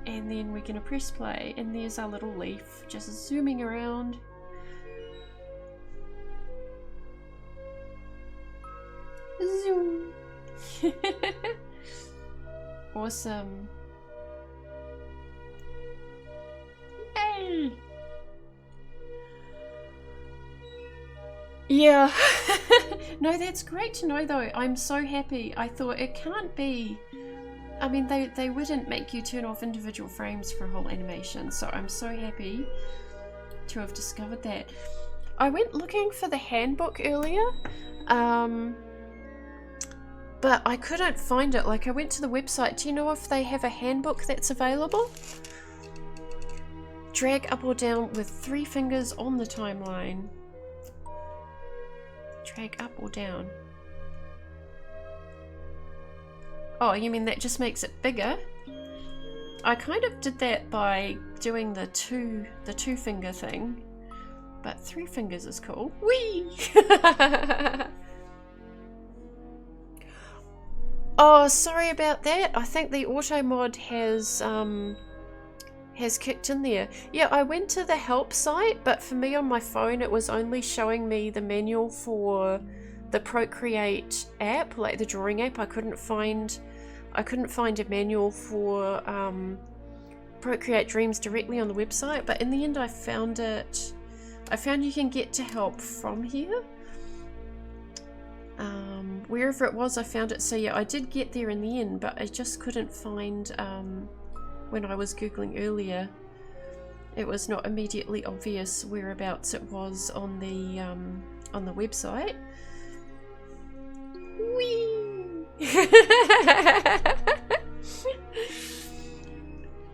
and then we're gonna press play, and there's our little leaf, just zooming around. Zoom. Awesome. Yay! Yeah. No, that's great to know though. I'm so happy. I thought it can't be. I mean, they wouldn't make you turn off individual frames for a whole animation, so I'm so happy to have discovered that. I went looking for the handbook earlier, but I couldn't find it. Like, I went to the website. Do you know if they have a handbook that's available? Drag up or down with 3 fingers on the timeline. Drag up or down. Oh, you mean that just makes it bigger? I kind of did that by doing the two finger thing, but 3 fingers is cool. Whee! Oh, sorry about that. I think the auto mod has kicked in there. Yeah, I went to the help site, but for me on my phone it was only showing me the manual for the Procreate app, like the drawing app. I couldn't find a manual for Procreate Dreams directly on the website, but in the end I found it. I found you can get to help from here. Wherever it was, I found it. So yeah, I did get there in the end, but I just couldn't find, when I was Googling earlier, it was not immediately obvious whereabouts it was on the website. Whee!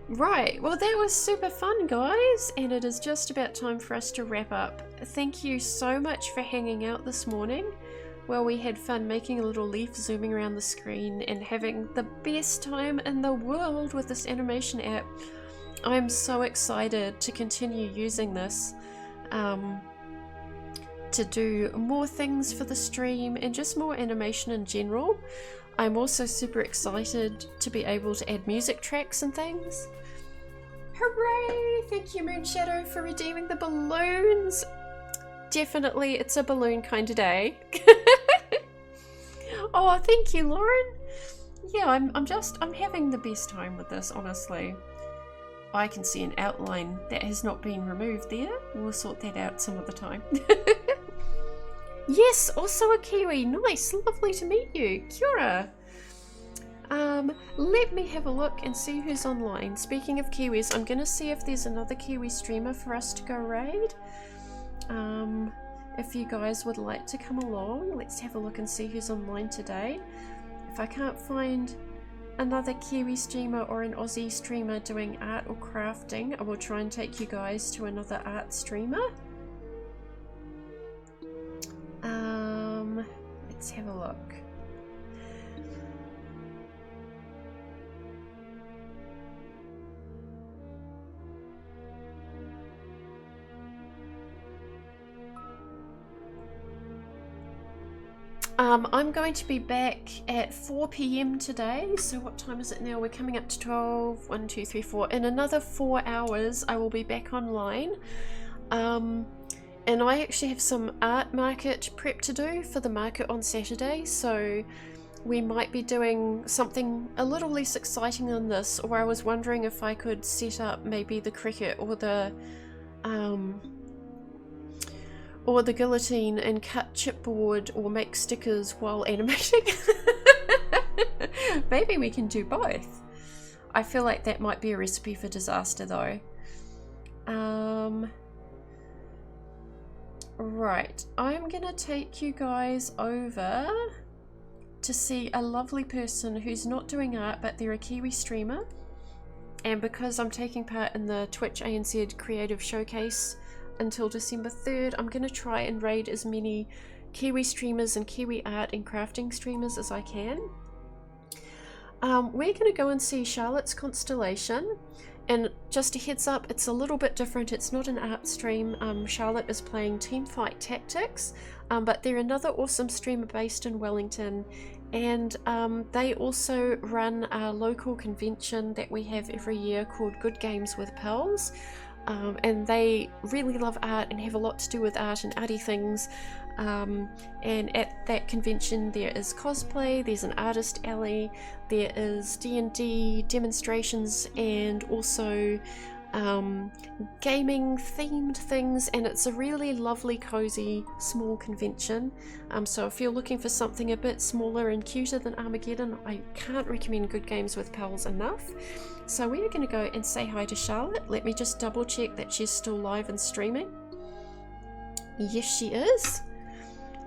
Right, well that was super fun, guys, and it is just about time for us to wrap up. Thank you so much for hanging out this morning. Well, we had fun making a little leaf, zooming around the screen, and having the best time in the world with this animation app. I'm so excited to continue using this to do more things for the stream and just more animation in general. I'm also super excited to be able to add music tracks and things. Hooray! Thank you, Moonshadow, for redeeming the balloons. Definitely, it's a balloon kind of day. Oh, thank you, Lauren. Yeah, I'm having the best time with this, honestly. I can see an outline that has not been removed there. We'll sort that out some other time. Yes, also a Kiwi. Nice, lovely to meet you. Kia ora. Let me have a look and see who's online. Speaking of Kiwis, I'm gonna see if there's another Kiwi streamer for us to go raid. If you guys would like to come along, let's have a look and see who's online today. If I can't find another Kiwi streamer or an Aussie streamer doing art or crafting, I will try and take you guys to another art streamer. Let's have a look. I'm going to be back at 4 PM today, so what time is it now? We're coming up to 12, 1, 2, 3, 4. In another 4 hours I will be back online. And I actually have some art market prep to do for the market on Saturday, so we might be doing something a little less exciting than this, or I was wondering if I could set up maybe the cricket or the guillotine and cut chipboard or make stickers while animating. Maybe we can do both. I feel like that might be a recipe for disaster though. Right, I'm gonna take you guys over to see a lovely person who's not doing art, but they're a Kiwi streamer. And because I'm taking part in the TwitchANZ Creative Showcase until December 3rd, I'm going to try and raid as many Kiwi streamers and Kiwi art and crafting streamers as I can. We're going to go and see Charlotte's Constellation. And just a heads up, it's a little bit different. It's not an art stream. Charlotte is playing Teamfight Tactics, but they're another awesome streamer based in Wellington. And they also run a local convention that we have every year called Good Games with Pals. And they really love art and have a lot to do with art and arty things. And at that convention there is cosplay, there's an artist alley, there is D&D demonstrations, and also gaming themed things, and it's a really lovely cozy small convention. So if you're looking for something a bit smaller and cuter than Armageddon, I can't recommend Good Games with Pals enough. So we're going to go and say hi to Charlotte. Let me just double check that she's still live and streaming. Yes, she is.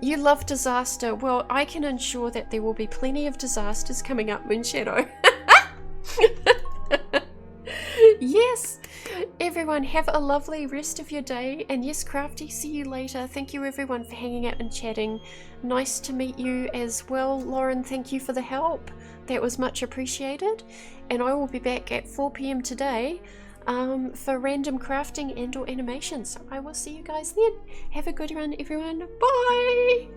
You love disaster. Well, I can ensure that there will be plenty of disasters coming up, Moonshadow. Yes, everyone have a lovely rest of your day, and yes, Crafty, see you later. Thank you everyone for hanging out and chatting. Nice to meet you as well. Lauren, thank you for the help. That was much appreciated, and I will be back at 4 PM today for random crafting and or animations. I will see you guys then. Have a good one, everyone. Bye.